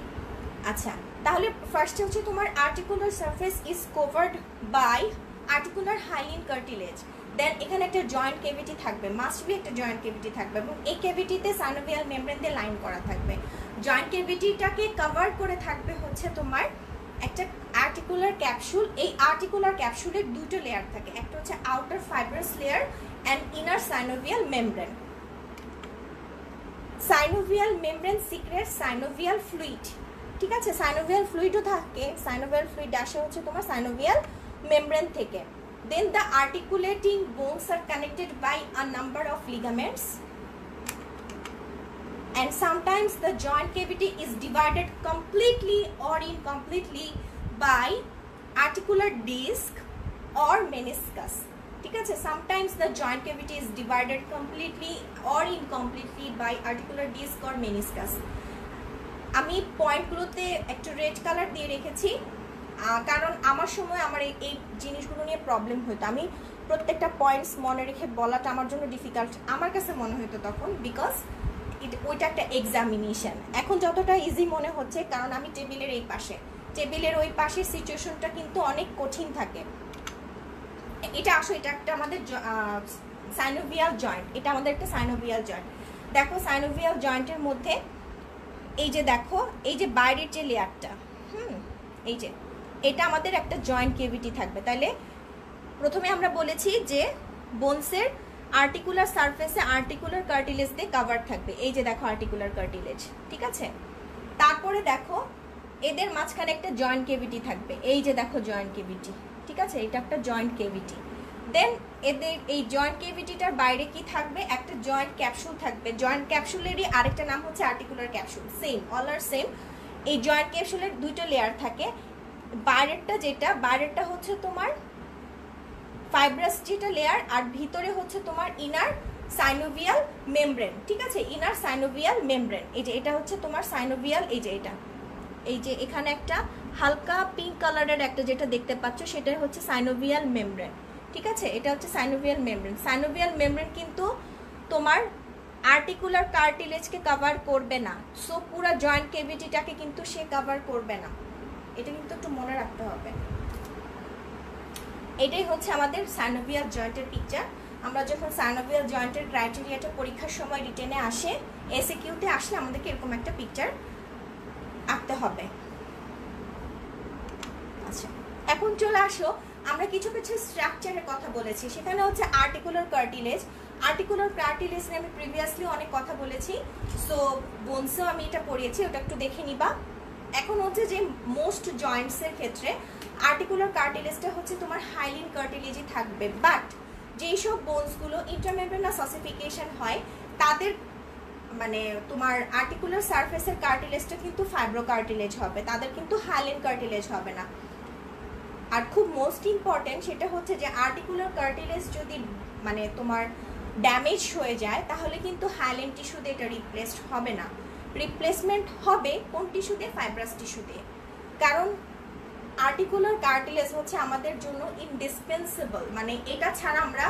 আচ্ছা, তাহলে ফার্স্টে হচ্ছে তোমার articular surface is covered by articular hyaline cartilage. Then এখানে একটা জয়েন্ট কেভিটি থাকবে, মাস্ট বি একটা জয়েন্ট কেভিটি থাকবে, এবং এই কেভিটিতে সাইনোভিয়াল মেমব্রেন দিয়ে লাইন করা থাকবে। জয়েন্ট কেভিটিটাকে কভার করে থাকবে হচ্ছে তোমার একটা আর্টিকুলার ক্যাপসুল। এই আর্টিকুলার ক্যাপসুলের দুটো লেয়ার থাকে, একটা হচ্ছে outer fibrous layer and inner synovial membrane. Synovial membrane secret synovial fluid, ঠিক আছে, সাইনোভিয়াল ফ্লুইডও থাকে, সাইনোভিয়াল ফ্লুইড আসে হচ্ছে তোমার সাইনোভিয়াল মেমব্রেন থেকে। Then the articulating bones are connected by a number of ligaments, and sometimes the joint cavity is divided completely or incompletely by articular disc or meniscus, ঠিক আছে। sometimes the joint cavity is divided completely or incompletely by articular disc or meniscus। আমি পয়েন্টগুলোতে একটু red colour দিয়ে রেখেছি, কারণ আমার সময় আমার এই জিনিসগুলো নিয়ে প্রবলেম হতো, আমি প্রত্যেকটা পয়েন্টস মনে রেখে বলাটা আমার জন্য ডিফিকাল্ট আমার কাছে মনে হতো তখন, বিকজ ওইটা একটা এক্সামিনেশন। এখন যতটা ইজি মনে হচ্ছে, কারণ আমি টেবিলের এই পাশে, টেবিলের ওই পাশের সিচুয়েশনটা কিন্তু অনেক কঠিন থাকে। এটা আসো, এটা একটা আমাদের সাইনোভিয়াল জয়েন্ট, এটা আমাদের একটা সাইনোভিয়াল জয়েন্ট। দেখো সাইনোভিয়াল জয়েন্টের মধ্যে এই যে দেখো, এই যে বাইরের যে লেয়ারটা, এই যে এটা আমাদের একটা জয়েন্ট কেভিটি থাকবে। তাহলে প্রথমে আমরা বলেছি যে বোনসের আর্টিকুলার সারফেসে আর্টিকুলার কার্টিলেজ দিয়ে কভার থাকবে, এই যে দেখো আর্টিকুলার কার্টিলেজ, ঠিক আছে। তারপরে দেখো এদের মাঝখানে একটা জয়েন্ট কেভিটি থাকবে, এই যে দেখো জয়েন্ট কেভিটি, ঠিক আছে, এটা একটা জয়েন্ট কেভিটি। দেন এদের এই জয়েন্ট কেভিটিটার বাইরে কি থাকবে, একটা জয়েন্ট ক্যাপসুল থাকবে। জয়েন্ট ক্যাপসুলেরই আরেকটা নাম হচ্ছে আর্টিকুলার ক্যাপসুল, সেম, অল আর সেম। এই জয়েন্ট ক্যাপসুলের দুটো লেয়ার থাকে, বাইরেরটা যেটা, বাইরেরটা হচ্ছে তোমার ফাইব্রাস যেটা লেয়ার, আর ভিতরে হচ্ছে তোমার ইনার সাইনোভিয়াল মেমব্রেন, ঠিক আছে, ইনার সাইনোভিয়াল মেমব্রেন। এই যে এটা হচ্ছে তোমার সাইনোভিয়াল, এই যে এটা, এই যে এখানে একটা হালকা পিঙ্ক কালারের একটা যেটা দেখতে পাচ্ছ, সেটাই হচ্ছে সাইনোভিয়াল মেমব্রেন, ঠিক আছে, এটা হচ্ছে সাইনোভিয়াল মেমব্রেন। সাইনোভিয়াল মেমব্রেন কিন্তু তোমার আর্টিকুলার কার্টিলেজকে কভার করবে না, সো পুরো জয়েন্ট কেভিটিটাকে কিন্তু সে কভার করবে না, এটা কিন্তু একটু মনে রাখতে হবে। এটাই হচ্ছে আমাদের সাইনোভিয়াল জয়েন্টের পিকচার। আমরা যখন সাইনোভিয়াল জয়েন্টের ক্রাইটেরিয়াটা পরীক্ষার সময় রিটেনে আসে, এসএকিউতে আসলে আমাদেরকে এরকম একটা পিকচার আঁকতে হবে। আচ্ছা, এখন চলে আসো, আমরা কিছু কিছু স্ট্রাকচারের কথা বলেছি, সেখানে হচ্ছে আর্টিকুলার কার্টিলেজ। আর্টিকুলার কার্টিলেজ নিয়ে আমি প্রিভিয়াসলি অনেক কথা বলেছি, সো বোনসেও আমি এটা পড়িয়েছি, ওটা একটু দেখে নিবা। এখন হচ্ছে যে মোস্ট জয়েন্টসের ক্ষেত্রে আর্টিকুলার কার্টিলেজটা হচ্ছে তোমার হাইলিন কার্টিলেজই থাকবে, বাট যেই সব বোনসগুলো ইন্টারমেমব্রেনাস অসিফিকেশন হয় তাদের মানে তোমার আর্টিকুলার সারফেসের কার্টিলেজটা কিন্তু ফাইব্রো কার্টিলেজ হবে, তাদের কিন্তু হাইলিন কার্টিলেজ হবে না। আর খুব মোস্ট ইম্পর্টেন্ট সেটা হচ্ছে যে আর্টিকুলার কার্টিলেজ যদি মানে তোমার ড্যামেজ হয়ে যায় তাহলে কিন্তু হাইল্যান্ড টিস্যুতে এটা রিপ্লেসড হবে না, রিপ্লেসমেন্ট হবে কোন টিস্যুতে? ফাইব্রাস টিস্যুতে। কারণ আর্টিকুলার কার্টিলেজ হচ্ছে আমাদের জন্য ইনডিসপেন্সেবল, মানে এটা ছাড়া আমরা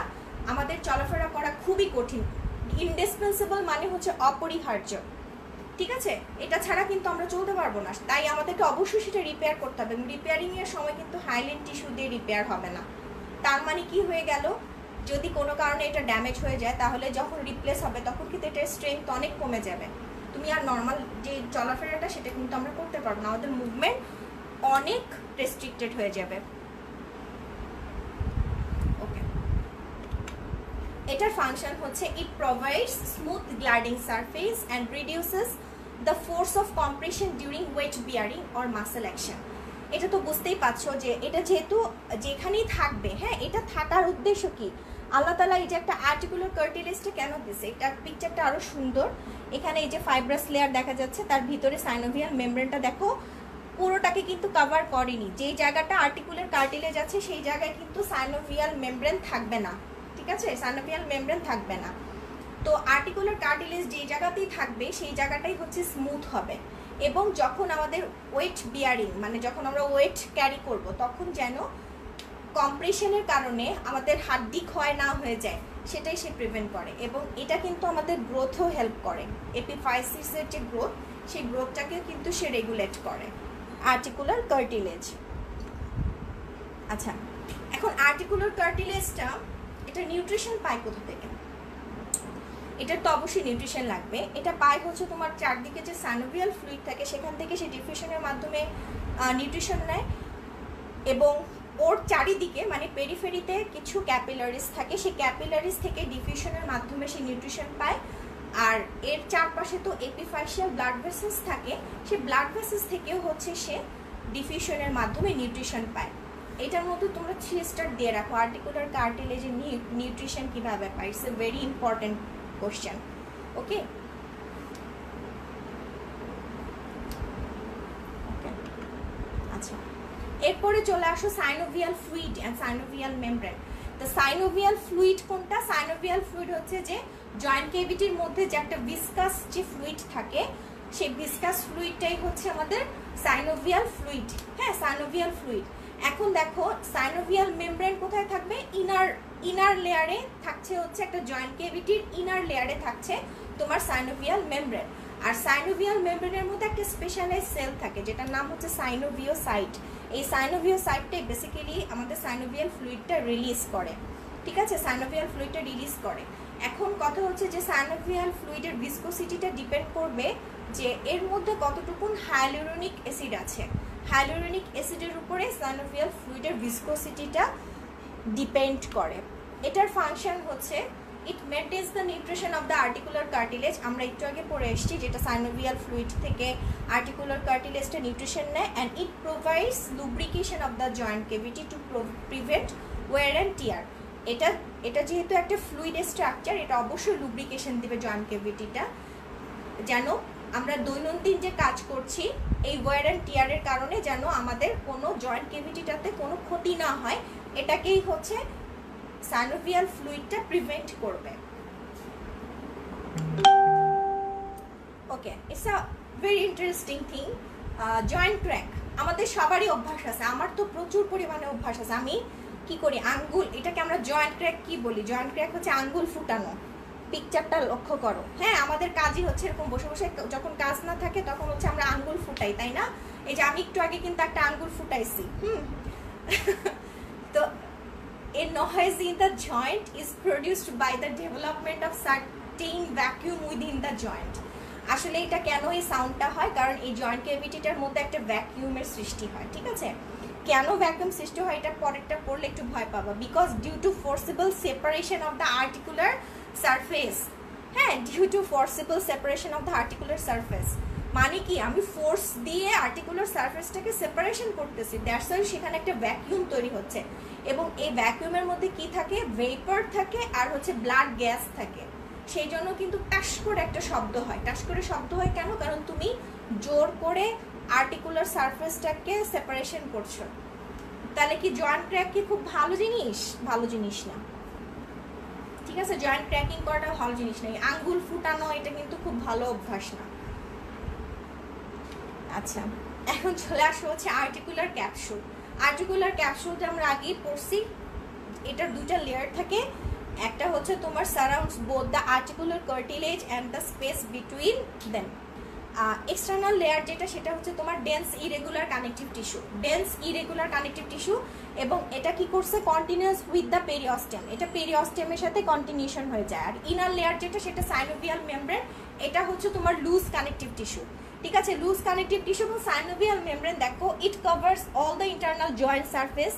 আমাদের চলাফেরা করা খুবই কঠিন। ইনডিসপেন্সেবল মানে হচ্ছে অপরিহার্য, ঠিক আছে? এটা ছাড়া কিন্তু আমরা চলতে পারবো না, তাই আমাদেরকে অবশ্যই সেটা রিপেয়ার করতে হবে। রিপেয়ারিং এর সময় কিন্তু হাইল্যান্ড টিস্যু দিয়ে রিপেয়ার হবে না। তার মানে কি হয়ে গেল, যদি কোনো কারণে এটা ড্যামেজ হয়ে যায় তাহলে যখন রিপ্লেস হবে তখন কিন্তু এটার স্ট্রেংথ অনেক কমে যাবে, তুমি আর নর্মাল যে চলাফেরাটা সেটা কিন্তু আমরা করতে পারবো না, আমাদের মুভমেন্ট অনেক রেস্ট্রিক্টেড হয়ে যাবে। ওকে, এটার ফাংশন হচ্ছে ইট provides smooth gliding surface and reduces the force of compression during wait bearing or muscle action. এটা তো বুঝতেই পারছো যে এটা যেহেতু যেখানেই থাকবে, হ্যাঁ, এটা থাকার উদ্দেশ্য কি? আল্লাহ তাআলা এই যে একটা আর্টিকুলার কার্টিলেজটা কেন দিছে, এটা পিকচারটা আরো সুন্দর। এখানে এই যে ফাইব্রাস লেয়ার দেখা যাচ্ছে, তার ভিতরে সাইনোভিয়াল মেমব্রেনটা দেখো পুরোটাকে কিন্তু কভার করেনি। যেই জায়গাটা আর্টিকুলার কার্টিলেজ আছে সেই জায়গায় কিন্তু সাইনোভিয়াল মেমব্রেন থাকবে না, ঠিক আছে? সাইনোভিয়াল মেমব্রেন থাকবে না। তো আর্টিকুলার কার্টিলেজ যেই জায়গাতেই থাকবে সেই জায়গাটাই হচ্ছে স্মুথ হবে, এবং যখন আমাদের ওয়েট বিয়ারিং মানে যখন আমরা ওয়েট ক্যারি করব তখন যেন কম্প্রেশনের কারণে আমাদের হাড্ডি ক্ষয় না হয়ে যায় সেটাই সে প্রিভেন্ট করে, এবং এটা কিন্তু আমাদের গ্রোথও হেল্প করে। এপিফাইসিসের যে গ্রোথ, সেই গ্রোথটাকে কিন্তু সে রেগুলেট করে আর্টিকুলার কার্টিলেজ। আচ্ছা, এখন আর্টিকুলার কার্টিলেজটা এটা নিউট্রিশন পায় কোথা থেকে? এটার তো অবশ্যই নিউট্রিশন লাগবে। এটা পায় হচ্ছে তোমার চারদিকে যে সাইনোভিয়াল ফ্লুইড থাকে সেখান থেকে সে ডিফিউশনের মাধ্যমে নিউট্রিশন নেয়, এবং ওর চারিদিকে মানে পেরিফেরিতে কিছু ক্যাপিলারিস থাকে, সেই ক্যাপিলারিস থেকে ডিফিউশনের মাধ্যমে সে নিউট্রিশন পায়। আর এর চারপাশে তো এপিফাইশিয়াল ব্লাড ভেসেলস থাকে, সেই ব্লাড ভেসেলস থেকেও হচ্ছে সে ডিফিউশনের মাধ্যমে নিউট্রিশন পায়। এটার মধ্যে তোমরা 3 স্টার দিয়ে রাখো, আর্টিকুলার কার্টিলেজের নিউট্রিশন কীভাবে পায়। It's a very important question. Okay, আচ্ছা, এরপরে চলে আসো synovial fluid and synovial membrane. তো সাইনোভিয়াল ফ্লুইড কোনটা? সাইনোভিয়াল ফ্লুইড হচ্ছে যে জয়েন্ট কেভিটির মধ্যে যে একটা ভিসকাস যে ফ্লুইড থাকে, সেই ভিসকাস ফ্লুইডটাই হচ্ছে আমাদের সাইনোভিয়াল ফ্লুইড। হ্যাঁ, সাইনোভিয়াল ফ্লুইড। এখন দেখো সাইনোভিয়াল মেমব্রেন কোথায় থাকবে? ইনার লেয়ারে থাকছে, হচ্ছে একটা জয়েন্ট কেভিটির ইনার লেয়ারে থাকছে তোমার সাইনোভিয়াল মেমব্রেন। আর সাইনোভিয়াল মেমব্রেনের মধ্যে একটা স্পেশালাইজ সেল থাকে যেটার নাম হচ্ছে সাইনোভিওসাইট। এই সাইনোভিওসাইটটাই বেসিক্যালি আমাদের সাইনোভিয়াল ফ্লুইডটা রিলিজ করে, ঠিক আছে? সাইনোভিয়াল ফ্লুইডটা রিলিজ করে। এখন কথা হচ্ছে যে সাইনোভিয়াল ফ্লুইডের ভিসকোসিটিটা ডিপেন্ড করবে যে এর মধ্যে কতটুকুন হাইলুরোনিক অ্যাসিড আছে। হাইলুরোনিক অ্যাসিডের উপরে সাইনোভিয়াল ফ্লুইডের ভিসকোসিটিটা ডিপেন্ড করে। এটার ফাংশন হচ্ছে it maintains the nutrition of the articular cartilage. আমরা একটু আগে পড়ে এসেছি যেটা সাইনোভিয়াল ফ্লুইড থেকে আর্টিকুলার কার্টিলেজটা নিউট্রিশন নেয়, and it provides lubrication of the joint cavity to prevent wear and tear. এটা যেহেতু একটা ফ্লুইডের স্ট্রাকচার, এটা অবশ্যই লুব্রিকেশন দিবে জয়েন্ট কেভিটিটা, যেন আমরা দৈনন্দিন যে কাজ করছি এই ওয়ার অ্যান্ড টিয়ারের কারণে যেন আমাদের কোনো জয়েন্ট কেভিটিটাতে কোনো ক্ষতি না হয়, এটাকেই হচ্ছে সাইনোভিয়াল ফ্লুইডটা প্রিভেন্ট করবে। Okay, it's a very interesting thing. Joint crack আমাদের সবারই অভ্যাস আছে, আমার তো প্রচুর পরিমাণে অভ্যাস আছে। আমি কি করি, আঙ্গুল, এটাকে আমরা জয়েন্ট ক্র্যাক কি বলি? জয়েন্ট ক্র্যাক হচ্ছে আঙ্গুল ফুটানো। পিকচারটা লক্ষ্য করো। হ্যাঁ, আমাদের কাজই হচ্ছে এরকম বসে বসে, যখন কাজ না থাকে তখন হচ্ছে আমরা আঙ্গুল ফুটাই, তাই না? এই যে আমি একটু আগে কিন্তু একটা আঙ্গুল ফুটাইছি। তো a noise in the joint is produced by the development of certain vacuum within the joint. আসলে এটা কেন এই সাউন্ডটা হয়? কারণ এই জয়েন্ট ক্যাভিটিটার মধ্যে একটা ভ্যাকিউমের সৃষ্টি হয়, ঠিক আছে? কেন ভ্যাকুয়াম সৃষ্টি হয় এটা পরেরটা পড়লে একটু ভয় পাবা। Because due to forcible separation of the articular surface. হ্যাঁ, due to forcible separation of the articular surface মানে কি, আমি ফোর্স দিয়ে আর্টিকুলার সারফেসটাকে সেপারেশন করতেছি, দ্যাটস ওয়াই সেখানে একটা ভ্যাকিউম তৈরি হচ্ছে। এবং এই ভ্যাকুয়ামের মধ্যে কি থাকে? ভেপার থাকে আর হচ্ছে ব্লাড গ্যাস থাকে। সেই জন্য কিন্তু টাস করে একটা শব্দ হয়। টাস করে শব্দ হয় কেন? কারণ তুমি জোর করে আর্টিকুলার সারফেসটাকে সেপারেশন করছো। তাহলে কি জয়েন্ট ক্র্যাক কি খুব ভালো জিনিস? ভালো জিনিস না, ঠিক ঠিক আছে, জয়েন্ট ক্র্যাকিং করাটা ভালো জিনিস নেই, আঙ্গুল ফুটানো এটা কিন্তু খুব ভালো অভ্যাস না। আচ্ছা, এখন চলে আসো হচ্ছে আর্টিকুলার ক্যাপসুল। আর্টিকুলার ক্যাপসুলটা আমরা আগেই পড়ছি, এটার দুইটা লেয়ার থাকে, একটা হচ্ছে তোমার surrounds both the articular cartilage and the space between them. External layer যেটা সেটা হচ্ছে তোমার dense irregular connective tissue, dense irregular connective tissue, এবং এটা কি করছে কন্টিনিউয়াস উইথ দ্য পেরিঅস্টেম, এটা পেরিঅস্টেমের সাথে কন্টিনিউশন হয়ে যায়। আর ইনার লেয়ার যেটা সেটা সাইনোভিয়াল মেমব্রেন, এটা হচ্ছে তোমার লুজ কানেকটিভ টিস্যু। ঠিক আছে, লুজ কানেকটিভ টিস্যু এবং সাইনোভিয়াল মেমব্রেন দেখো ইট covers all the internal joint surface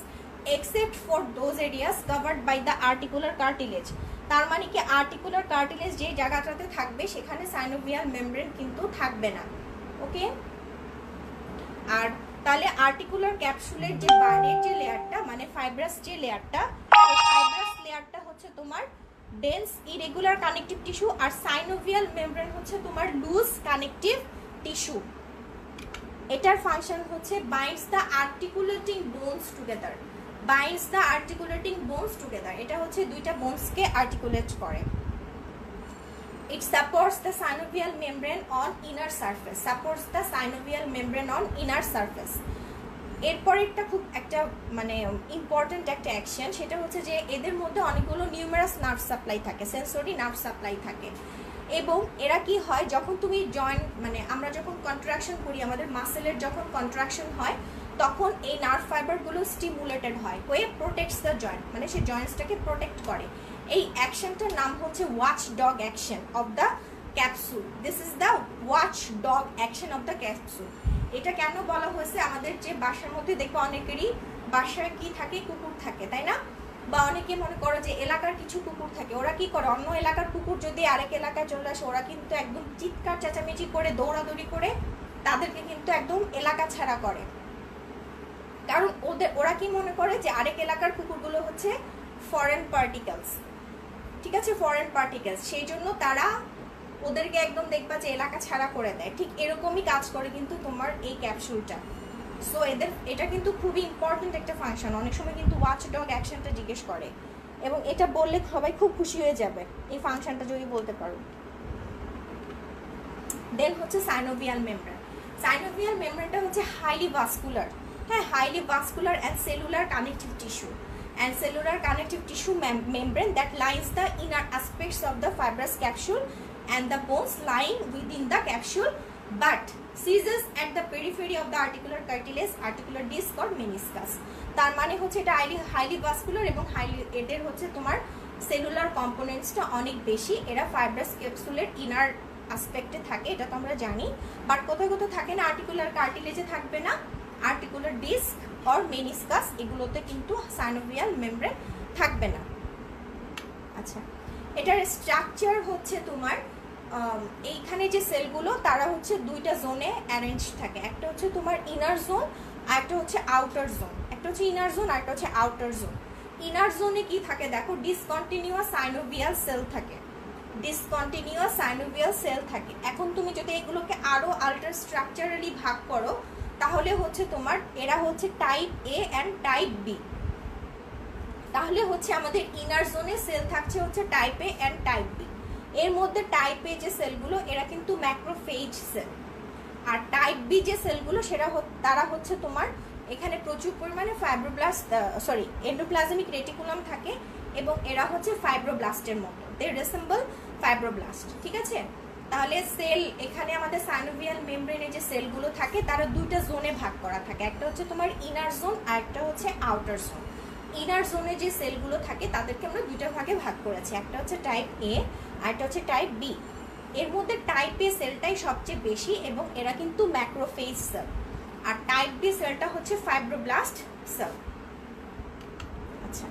except for those areas covered by the articular cartilage। তার মানে কি আর্টিকুলার কার্টিলেজ যে জায়গাটাতে থাকবে সেখানে সাইনোভিয়াল মেমব্রেন কিন্তু থাকবে না। ওকে, আর তাহলে আর্টিকুলার ক্যাপসুলের যে বাইরের যে লেয়ারটা মানে ফাইব্রাস যে লেয়ারটা, এই ফাইব্রাস লেয়ারটা হচ্ছে তোমার ডেন্স ইরেগুলার কানেকটিভ টিস্যু, আর সাইনোভিয়াল মেমব্রেন হচ্ছে তোমার লুজ কানেকটিভ টিস্যু। এটার ফাংশন হচ্ছে binds the articulating bones together, binds the articulating bones together, এটা হচ্ছে দুইটা বোনসকে আর্টিকুলেট করে। It supports the synovial membrane on inner surface, supports the synovial membrane on inner surface। এরপর খুব একটা মানে ইম্পর্টেন্ট একটা অ্যাকশন, সেটা হচ্ছে যে এদের মধ্যে অনেকগুলো নিউমেরাস নার্ভ সাপ্লাই থাকে, সেন্সরি নার্ভ সাপ্লাই থাকে, এবং এরা কি হয় যখন তুমি জয়েন্ট মানে আমরা যখন কন্ট্রাকশন করি, আমাদের মাসেলের যখন কন্ট্রাকশন হয় তখন এই নার্ভ ফাইবারগুলো স্টিমুলেটেড হয়, হয়ে প্রোটেক্টস দ্য জয়েন্ট, মানে সেই জয়েন্টসটাকে প্রোটেক্ট করে। এই অ্যাকশনটার নাম হচ্ছে watch dog action of the capsule. This is the watch dog action of the capsule. এটা কেন বলা হয়েছে, আমাদের যে বাসার মধ্যে দেখো অনেকেরই বাসায় কি থাকে, কুকুর থাকে, তাই না? বা অনেকে মনে করো যে এলাকার কিছু কুকুর থাকে, ওরা কি করে অন্য এলাকার কুকুর যদি আরেক এলাকায় চলে আসে, ওরা কিন্তু একদম চিৎকার চেঁচামেচি করে দৌড়াদৌড়ি করে তাদেরকে কিন্তু একদম এলাকা ছাড়া করে, কারণ ওরা কি মনে করে যে আরেক এলাকার কুকুরগুলো হচ্ছে ফরেন পার্টিকেলস। ঠিক আছে, ফরেন পার্টিকেলস, সেই জন্য তারা ওদেরকে একদম দেখবা যে এলাকা ছাড়া করে দেয়। ঠিক এরকমই কাজ করে কিন্তু তোমার এই ক্যাপসুলটা। সো এটা কিন্তু খুবই ইম্পর্টেন্ট একটা ফাংশন। অনেক সময় কিন্তু ওয়াচ ডগ অ্যাকশনটা জিজ্ঞেস করে, এবং এটা বললে সবাই খুব খুশি হয়ে যাবে এই ফাংশনটা যদি বলতে পারো। দেন হচ্ছে সাইনোভিয়াল মেমব্রেন। সাইনোভিয়াল মেমব্রেনটা হচ্ছে হাইলি ভাস্কুলার, হ্যাঁ, highly vascular and cellular connective tissue, and cellular connective tissue membrane that lines the inner aspects of the fibrous capsule and the bones lying within the capsule, but ceases at the periphery of the articular cartilage, articular disc or meniscus। তার মানে হচ্ছে এটা highly vascular এবং এদের হচ্ছে তোমার cellular কম্পোনেন্টসটা অনেক বেশি। এরা ফাইব্রাস ক্যাপসুলের ইনার আসপেক্টে থাকে, এটা তো আমরা জানি, বাট কোথায় কোথায় থাকে না, আর্টিকুলার কার্টিলেজে থাকবে না, আর্টিকুলার ডিস্ক অর মেনিসকাস এগুলোতে কিন্তু সাইনোভিয়াল মেমব্রেন থাকবে না। আচ্ছা, এটার স্ট্রাকচার হচ্ছে তোমার এইখানে যে সেলগুলো তারা হচ্ছে দুইটা জোনে অ্যারেঞ্জ থাকে, একটা হচ্ছে তোমার ইনার জোন আর একটা হচ্ছে আউটার জোন, একটা হচ্ছে ইনার জোন আর একটা হচ্ছে আউটার জোন। ইনার জোনে কি থাকে দেখো, ডিসকন্টিনিউয়াস সাইনোভিয়াল সেল থাকে, ডিসকন্টিনিউয়াস সাইনোভিয়াল সেল থাকে। এখন তুমি যদি এগুলোকে আরো আল্টার স্ট্রাকচারালি ভাগ করো তাহলে হচ্ছে তোমার এরা হচ্ছে type A and type B. তাহলে হচ্ছে আমাদের ইনার জোনে সেল থাকছে হচ্ছে type A and type B. এর মধ্যে টাইপ এ যে সেলগুলো এরা কিন্তু ম্যাক্রোফেজ সেল, আর টাইপ বি যে সেলগুলো তারা হচ্ছে তোমার এখানে প্রচুর পরিমাণে এন্ডোপ্লাজমিক রেটিকুলাম থাকে, এবং এরা হচ্ছে ফাইব্রোব্লাস্টের মতো, দে রিসেম্বল ফাইব্রোব্লাস্ট। ঠিক আছে, তাহলে সেল এখানে আমাদের সাইনোভিয়াল মেমব্রেনে যে সেলগুলো থাকে তারা দুইটা জোনে ভাগ করা থাকে, একটা হচ্ছে তোমার ইনার জোন আর একটা হচ্ছে আউটার জোন। ইনার জোনে যে সেলগুলো থাকে তাদেরকে আমরা দুইটা ভাগে ভাগ করেছি, একটা হচ্ছে টাইপ এ আর একটা হচ্ছে টাইপ বি। এর মধ্যে টাইপ এ সেলটাই সবচেয়ে বেশি এবং এরা কিন্তু ম্যাক্রোফেজ সেল, আর টাইপ বি সেলটা হচ্ছে ফাইব্রোব্লাস্ট সেল। আচ্ছা,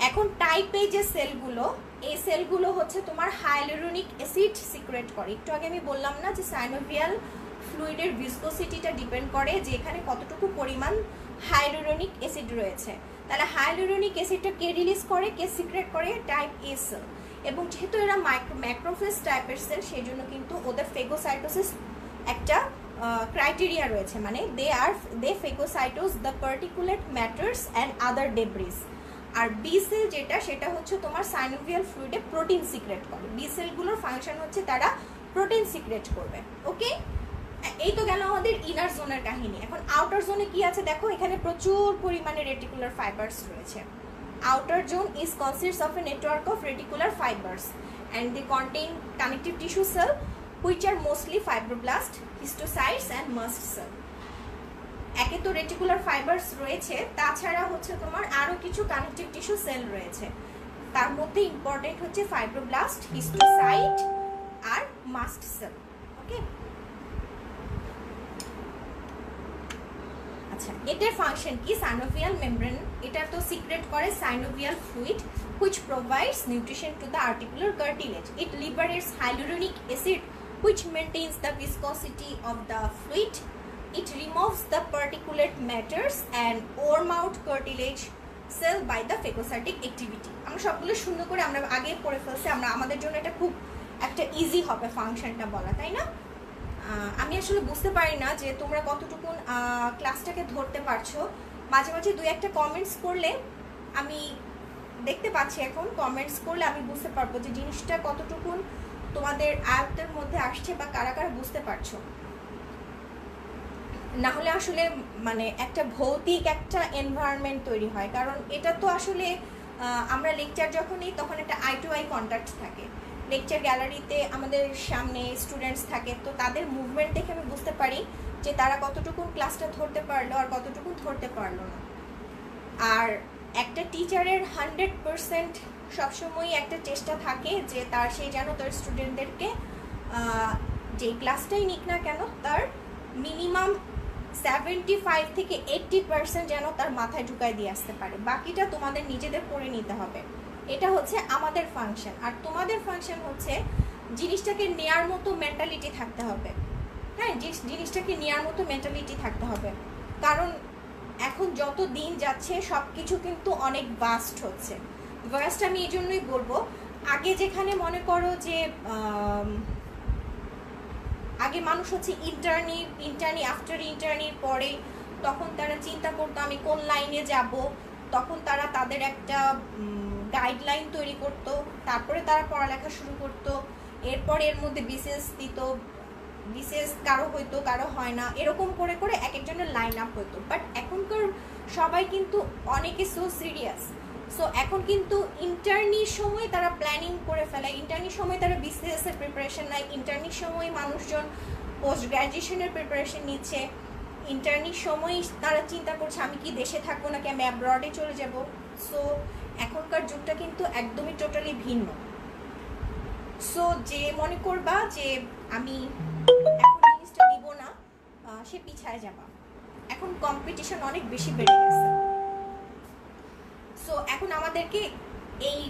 এখন টাইপ এ যে সেলগুলো, এই সেলগুলো হচ্ছে তোমার হাইলুরোনিক অ্যাসিড সিক্রেট করে। একটু আগে আমি বললাম না যে সাইনোভিয়াল ফ্লুইডের ভিসকোসিটিটা ডিপেন্ড করে যে এখানে কতটুকু পরিমাণ হাইলুরোনিক অ্যাসিড রয়েছে। তাহলে হাইলুরোনিক অ্যাসিডটা কে রিলিজ করে, কে সিক্রেট করে, টাইপ এ সেল। এবং যেহেতু এরা ম্যাক্রোফেজ টাইপের সেল সেই জন্য কিন্তু ওদের ফেগোসাইটোসিস একটা ক্রাইটেরিয়া রয়েছে, মানে they phagocytose the particulate matters and other debris. আর বি সেল যেটা, সেটা হচ্ছে তোমার সাইনোভিয়াল ফ্লুইডে প্রোটিন সিক্রেট করে। বি সেলগুলোর ফাংশন হচ্ছে তারা প্রোটিন সিক্রেট করবে। ওকে, এই তো গেল আমাদের ইনার জোনের কাহিনী। এখন আউটার জোনে কি আছে দেখো, এখানে প্রচুর পরিমাণে রেটিকুলার ফাইবার্স রয়েছে। Outer zone is consists of A network of reticular fibres and they contain connective tissue cell which are mostly fibroblast, histiocytes and mast cell. একে তো রেটিকুলার ফাইবার্স রয়েছে, তাছাড়া হচ্ছে তোমার আরো কিছু কানেকটিভ টিস্যু সেল রয়েছে। তার মধ্যে ইম্পর্টেন্ট হচ্ছে ফাইব্রোব্লাস্ট, হিস্টোসাইট আর মাস্ট সেল। ওকে, আচ্ছা এটার ফাংশন কি? সাইনোভিয়াল মেমব্রেন এটা তো সিক্রেট করে synovial fluid which provides nutrition to the articular cartilage. It liberates hyaluronic acid which maintains the viscosity of the fluid. It removes the particulate matters and worn out cartilage cell by the phagocytic activity. আমরা সবগুলো শূন্য করে আমরা আগে পড়ে ফেলছি, আমরা আমাদের জন্য এটা খুব একটা ইজি হবে ফাংশনটা বলা, তাই না? আমি আসলে বুঝতে পারি না যে তোমরা কতটুকুন ক্লাসটাকে ধরতে পারছো। মাঝে মাঝে দুই একটা কমেন্টস করলে আমি দেখতে পাচ্ছি, এখন কমেন্টস করলে আমি বুঝতে পারবো যে জিনিসটা কতটুকুন তোমাদের আয়ত্তের মধ্যে আসছে বা কারা কারা বুঝতে পারছো। না হলে আসলে মানে একটা ভৌতিক একটা এনভায়রনমেন্ট তৈরি হয়, কারণ এটা তো আসলে আমরা লেকচার যখন নিই তখন একটা আই টু আই কন্ট্যাক্ট থাকে। লেকচার গ্যালারিতে আমাদের সামনে স্টুডেন্টস থাকে, তো তাদের মুভমেন্ট দেখে আমি বুঝতে পারি যে তারা কতটুকুন ক্লাসটা ধরতে পারলো আর কতটুকুন ধরতে পারলো না। আর একটা টিচারের 100% সবসময়ই একটা চেষ্টা থাকে যে তার সে যেন তার স্টুডেন্টদেরকে যেই ক্লাসটাই নিক না কেন তার মিনিমাম 75 থেকে 80% যেন তার মাথায় ঢুকায় দিয়ে আসতে পারে। বাকিটা তোমাদের নিজেদের করে নিতে হবে। এটা হচ্ছে আমাদের ফাংশন। আর তোমাদের ফাংশন হচ্ছে জিনিসটাকে নেয়ার মতো মেন্টালিটি থাকতে হবে। হ্যাঁ, জিনিসটাকে নেয়ার মতো মেন্টালিটি থাকতে হবে, কারণ এখন যত দিন যাচ্ছে সব কিছু কিন্তু অনেক ভাস্ট হচ্ছে। ভাস্ট আমি এই জন্যই বলবো, আগে যেখানে মনে করো যে আগে মানুষ হচ্ছে ইন্টার্নি আফটার ইন্টার্নির পরে তখন তারা চিন্তা করতো আমি কোন লাইনে যাব, তখন তারা তাদের একটা গাইডলাইন তৈরি করতো, তারপরে তারা পড়ালেখা শুরু করতো, এরপর এর মধ্যে বিশেষ দিত, বিশেষ কারো হয়তো কারো হয় না, এরকম করে করে এক একজনের লাইন আপ হতো। বাট এখনকার সবাই কিন্তু অনেকে সো সিরিয়াস, সো এখন কিন্তু ইন্টার্নির সময় তারা প্ল্যানিং করে ফেলে, ইন্টার্নির সময় তারা বিসিএস এর প্রিপারেশন নেয়, ইন্টার্নির সময় মানুষজন পোস্ট গ্র্যাজুয়েশনের প্রিপারেশন নিচ্ছে, ইন্টার্নির সময় তারা চিন্তা করছে আমি কি দেশে থাকবো নাকি আমি অ্যাব্রডে চলে যাব। সো এখনকার যুগটা কিন্তু একদমই টোটালি ভিন্ন। সো যে মনে করবা যে আমি এখন জিনিসটা নিব না, সে পিছায় যাবা। এখন কম্পিটিশন অনেক বেশি বেড়ে গেছে। সো এখন আমাদেরকে এই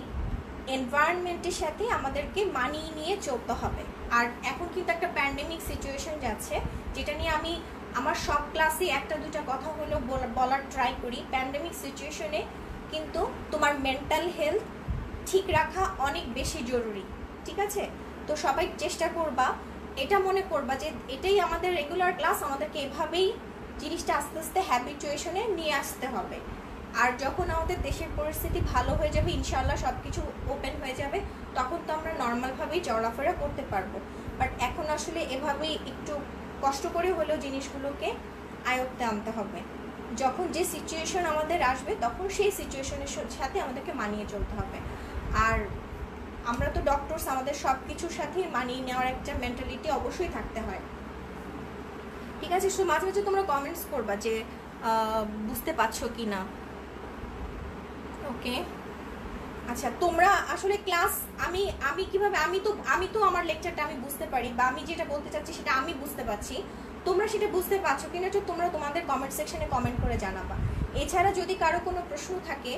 এনভায়রনমেন্টের সাথে আমাদেরকে মানিয়ে নিয়ে চলতে হবে। আর এখন কিন্তু একটা প্যান্ডেমিক সিচুয়েশন যাচ্ছে, যেটা নিয়ে আমি আমার সব ক্লাসে একটা দুটা কথা হলো বলার ট্রাই করি। প্যান্ডেমিক সিচুয়েশনে কিন্তু তোমার মেন্টাল হেলথ ঠিক রাখা অনেক বেশি জরুরি, ঠিক আছে? তো সবাই চেষ্টা করবা, এটা মনে করবা যে এটাই আমাদের রেগুলার ক্লাস, আমাদেরকে এভাবেই জিনিসটা আস্তে আস্তে হ্যাবিচুয়েশনে নিয়ে আসতে হবে। আর যখন আমাদের দেশের পরিস্থিতি ভালো হয়ে যাবে, ইনশাআল্লাহ সব কিছু ওপেন হয়ে যাবে, তখন তো আমরা নর্মালভাবেই চলাফেরা করতে পারবো। বাট এখন আসলে এভাবেই একটু কষ্ট করে হলেও জিনিসগুলোকে আয়ত্তে আনতে হবে। যখন যে সিচুয়েশন আমাদের আসবে তখন সেই সিচুয়েশনের সাথে আমাদেরকে মানিয়ে চলতে হবে। আর আমরা তো ডক্টরস, আমাদের সব কিছুর সাথে মানিয়ে নেওয়ার একটা মেন্টালিটি অবশ্যই থাকতে হয়, ঠিক আছে? সো মাঝে মাঝে তোমরা কমেন্টস করবা যে বুঝতে পারছো কি না। ওকে, আচ্ছা তোমরা আসলে ক্লাস আমি কিভাবে আমি তো আমার লেকচারটা আমি বুঝতে পারি, বা আমি যেটা বলতে চাচ্ছি সেটা আমি বুঝতে পারছি, তোমরা সেটা বুঝতে পারছো কিনা তো তোমরা তোমাদের কমেন্ট সেকশনে কমেন্ট করে জানাবা। এছাড়া যদি কারো কোনো প্রশ্ন থাকে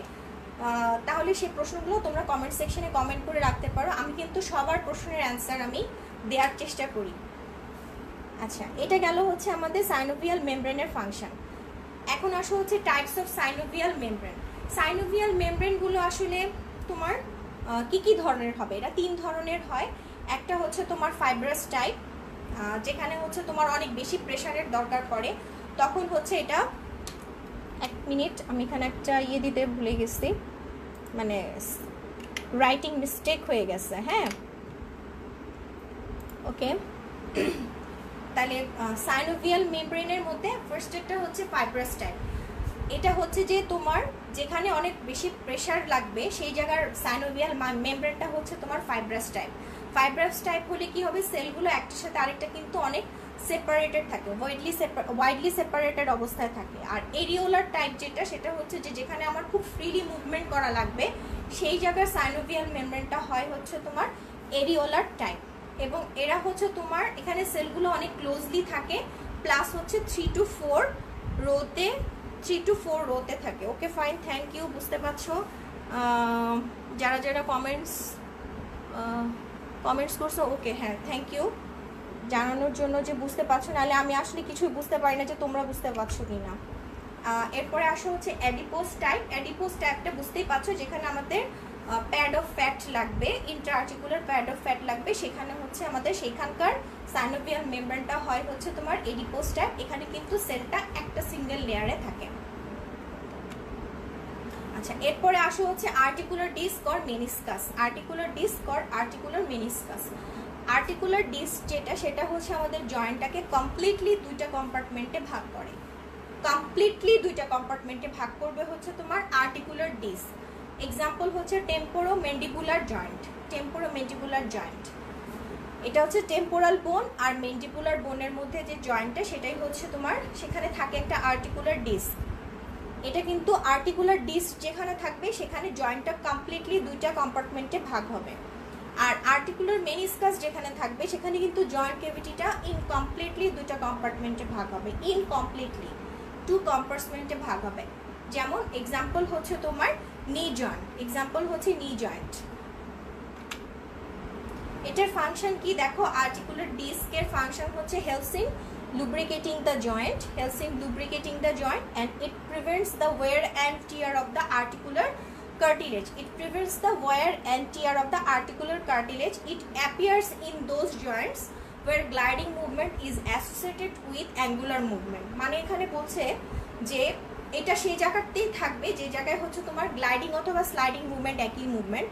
তাহলে সেই প্রশ্নগুলো তোমরা কমেন্ট সেকশনে কমেন্ট করে রাখতে পারো। আমি কিন্তু সবার প্রশ্নের অ্যান্সার আমি দেওয়ার চেষ্টা করি। আচ্ছা, এটা গেল হচ্ছে আমাদের সাইনোভিয়াল মেমব্রেনের ফাংশন। এখন আসো হচ্ছে types of synovial membrane. Synovial মেমব্রেনগুলো আসলে তোমার কি ধরনের হবে? এটা 3 ধরনের হয়। একটা হচ্ছে তোমার ফাইব্রাস টাইপ, যেখানে হচ্ছে তোমার অনেক বেশি প্রেশারের দরকার পড়ে, তখন হচ্ছে এটা 1 মিনিট আমি এখানে একটা দিতে ভুলে গেছি। মানে রাইটিং মিস্টেক হয়ে গেছে, হ্যাঁ। ওকে, তাহলে সাইনোভিয়াল মেমব্রেনের মধ্যে ফার্স্টেরটা হচ্ছে ফাইব্রাস টাইপ। এটা হচ্ছে যে তোমার যেখানে অনেক বেশি প্রেশার লাগবে সেই জায়গার সাইনোভিয়াল মেমব্রেনটা হচ্ছে তোমার ফাইব্রাস টাইপ। ফাইব্রাস টাইপ হলে কি হবে, সেলগুলো একটার সাথে আরেকটা কিন্তু অনেক সেপারেটেড থাকে, ওয়াইডলি সেপারেটেড অবস্থায় থাকে। আর এরিওলার টাইপ যেটা, সেটা হচ্ছে যে যেখানে আমার খুব ফ্রিলি মুভমেন্ট করা লাগবে সেই জায়গার সাইনোভিয়াল মেমব্রেনটা হয় হচ্ছে তোমার এরিওলার টাইপ। এবং এরা হচ্ছে তোমার এখানে সেলগুলো অনেক ক্লোজলি থাকে, প্লাস হচ্ছে 3 to 4 রোতে থাকে। ওকে ফাইন, থ্যাংক ইউ, বুঝতে পারছো যারা যারা কমেন্টস করছো। ওকে, হ্যাঁ, থ্যাংক ইউ জানানোর জন্য যে বুঝতে পারছো, নাহলে আমি আসলে কিছুই বুঝতে পারি না যে তোমরা বুঝতে পারছো কি না। এরপরে আসো হচ্ছে অ্যাডিপোজ টাইপ। অ্যাডিপোজ টাইপটা বুঝতেই পারছো, যেখানে আমাদের প্যাড অফ ফ্যাট লাগবে, ইন্ট্রাআর্টিকুলার প্যাড অফ ফ্যাট লাগবে, সেখানে হচ্ছে আমাদের সেইখানকার সাইনোভিয়াল মেমব্রেনটা হয় হচ্ছে তোমার অ্যাডিপোজ টাইপ। এখানে কিন্তু সেলটা একটা সিঙ্গেল লেয়ারে থাকে। আচ্ছা, এরপরে আসো হচ্ছে articular disc or meniscus. Articular disc or articular meniscus. Articular disc যেটা, সেটা হচ্ছে আমাদের জয়েন্টটাকে কমপ্লিটলি দুইটা কম্পার্টমেন্টে ভাগ করে। কমপ্লিটলি দুইটা কম্পার্টমেন্টে ভাগ করবে হচ্ছে তোমার আর্টিকুলার ডিস্ক। এক্সাম্পল হচ্ছে টেম্পোরোমেন্ডিবুলার জয়েন্ট। টেম্পোরোমেন্ডিবুলার জয়েন্ট এটা হচ্ছে টেম্পোরাল বোন আর মেন্ডিবুলার বোনের মধ্যে যে জয়েন্টটা, সেটাই হচ্ছে তোমার, সেখানে থাকে একটা আর্টিকুলার ডিস্ক। এটা কিন্তু আর্টিকুলার ডিস্ক যেখানে থাকবে সেখানে জয়েন্টটা কমপ্লিটলি দুইটা কম্পার্টমেন্টে ভাগ হবে। আর আর্টিকুলার মেনিসকাস যেখানে থাকবে সেখানে কিন্তু জয়েন্ট ক্যাভিটিটা ইনকমপ্লিটলি দুইটা কম্পার্টমেন্টে ভাগ হবে, ইনকমপ্লিটলি 2 কম্পার্টমেন্টে ভাগ হবে। যেমন এক্সাম্পল হচ্ছে তোমার নি জয়েন্ট। এক্সাম্পল হচ্ছে নি জয়েন্ট। এটার ফাংশন কি দেখো, আর্টিকুলার ডিস্কের ফাংশন হচ্ছে helping lubricating the joint, and it prevents the wear and tear of the articular cartilage. It prevents the wear and tear of the articular cartilage. It appears in those joints where gliding movement is associated with angular movement. মানে এখানে বলছে যে এটা সেই জায়গাতেই থাকবে যে জায়গায় হচ্ছে তোমার গ্লাইডিং অথবা স্লাইডিং মুভমেন্ট একই মুভমেন্ট।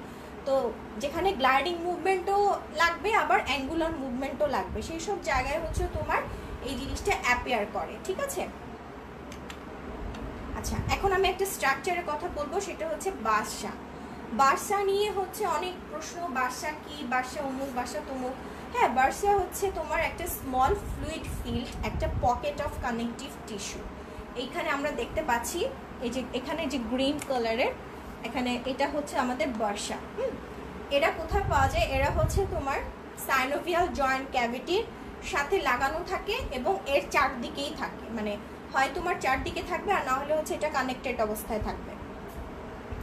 তো যেখানে গ্লাইডিং মুভমেন্টও লাগবে আবার অ্যাঙ্গুলার মুভমেন্টও লাগবে, সেই সব জায়গায় হচ্ছে তোমার এই জিনিসটা অ্যাপিয়ার করে, ঠিক আছে। আচ্ছা, এখন আমি একটা স্ট্রাকচারের কথা বলবো, সেটা হচ্ছে বার্সা। বার্সা নিয়ে হচ্ছে অনেক প্রশ্ন, বার্সা কি, বার্সা অমুক, বার্সা তমুক। হ্যাঁ, বার্সা হচ্ছে তোমার একটা স্মল ফ্লুইড ফিল্ড, একটা পকেট অফ কানেকটিভ টিস্যু। এইখানে আমরা দেখতে পাচ্ছি এই যে এখানে যে গ্রিন কালারের, এখানে এটা হচ্ছে আমাদের বার্সা। এরা কোথায় পাওয়া যায়, এরা হচ্ছে তোমার সাইনোভিয়াল জয়েন্ট ক্যাভিটির সাথে লাগানো থাকে এবং এর চারদিকেই থাকে, মানে হয় তোমার চারদিকে থাকবে আর না হলে হচ্ছে এটা কানেক্টেড অবস্থায় থাকবে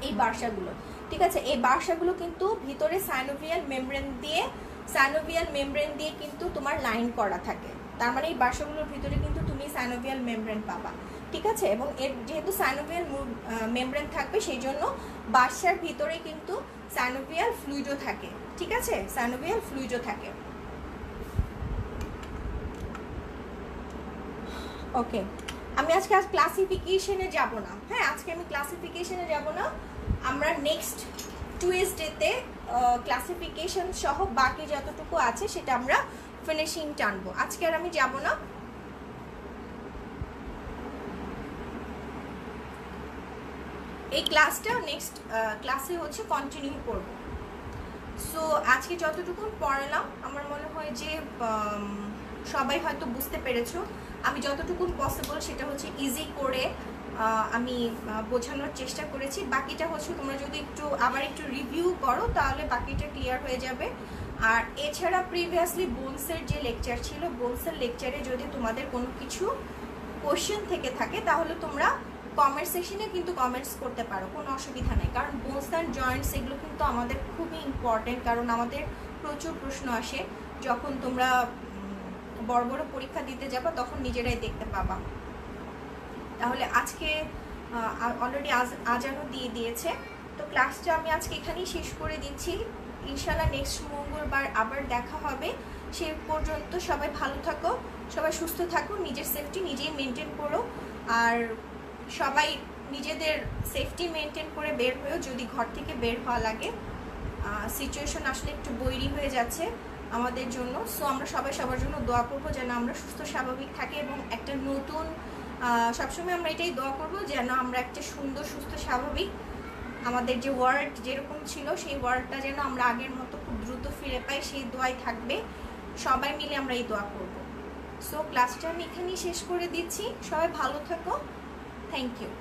এই বার্সাগুলো, ঠিক আছে। এই বার্সাগুলো কিন্তু ভিতরে সাইনোভিয়াল মেমব্রেন দিয়ে কিন্তু তোমার লাইন করা থাকে, তার মানে এই বার্সাগুলোর ভিতরে কিন্তু তুমি সাইনোভিয়াল মেমব্রেন পাবা, ঠিক আছে। এবং এর যেহেতু সাইনোভিয়াল মেমব্রেন থাকবে সেই জন্য বার্সার ভিতরে কিন্তু সাইনোভিয়াল ফ্লুইডও থাকে, ঠিক আছে, সাইনোভিয়াল ফ্লুইডও থাকে। ওকে, আমি আজকে ক্লাসিফিকেশনে যাব না, হ্যাঁ, আজকে আমি ক্লাসিফিকেশনে যাব না। আমরা নেক্সট টুয়েসডেতে ক্লাসিফিকেশন সহ বাকি যতটুকু আছে সেটা আমরা ফিনিশিং টানবো, আজকে আর আমি যাব না। এই ক্লাসটা নেক্সট ক্লাসে হচ্ছে কন্টিনিউ করব। সো আজকে যতটুকু পড়ালাম আমার মনে হয় যে সবাই হয়তো বুঝতে পেরেছো। আমি যতটুকু পসিবল সেটা হচ্ছে ইজি করে আমি বোঝানোর চেষ্টা করেছি। বাকিটা হচ্ছে তোমরা যদি আবার একটু রিভিউ করো তাহলে বাকিটা ক্লিয়ার হয়ে যাবে। আর এছাড়া প্রিভিয়াসলি বোনসের যে লেকচার ছিল, বোনসের লেকচারে যদি তোমাদের কোনো কিছু কোশ্চেন থেকে থাকে তাহলে তোমরা কমেন্ট সেকশনে কিন্তু কমেন্টস করতে পারো, কোনো অসুবিধা নেই। কারণ বোনস অ্যান্ড জয়েন্টস এগুলো কিন্তু আমাদের খুবই ইম্পর্টেন্ট, কারণ আমাদের প্রচুর প্রশ্ন আসে যখন তোমরা বড় বড় পরীক্ষা দিতে যাবা তখন নিজেরাই দেখতে পাবা। তাহলে আজকে অলরেডি আজানও দিয়ে দিয়েছে, তো ক্লাসটা আমি আজকে এখানেই শেষ করে দিচ্ছি। ইনশাল্লাহ নেক্সট মঙ্গলবার আবার দেখা হবে। সে পর্যন্ত সবাই ভালো থাকো, সবাই সুস্থ থাকো, নিজের সেফটি নিজেই মেনটেন করো, আর সবাই নিজেদের সেফটি মেনটেন করে বের হয়েও যদি ঘর থেকে বের হওয়া লাগে, সিচুয়েশন আসলে একটু বৈরী হয়ে যাচ্ছে আমাদের জন্য। সো আমরা সবাই সবার জন্য দোয়া করবো যেন আমরা সুস্থ স্বাভাবিক থাকি এবং একটা নতুন, সবসময় আমরা এটাই দোয়া করবো যেন আমরা একটা সুন্দর সুস্থ স্বাভাবিক আমাদের যে ওয়ার্ল্ড যেরকম ছিল সেই ওয়ার্ল্ডটা যেন আমরা আগের মতো খুব দ্রুত ফিরে পাই, সেই দোয়াই থাকবে। সবাই মিলে আমরা এই দোয়া করব। সো ক্লাসটা আমি এখানেই শেষ করে দিচ্ছি। সবাই ভালো থাকো। Thank you.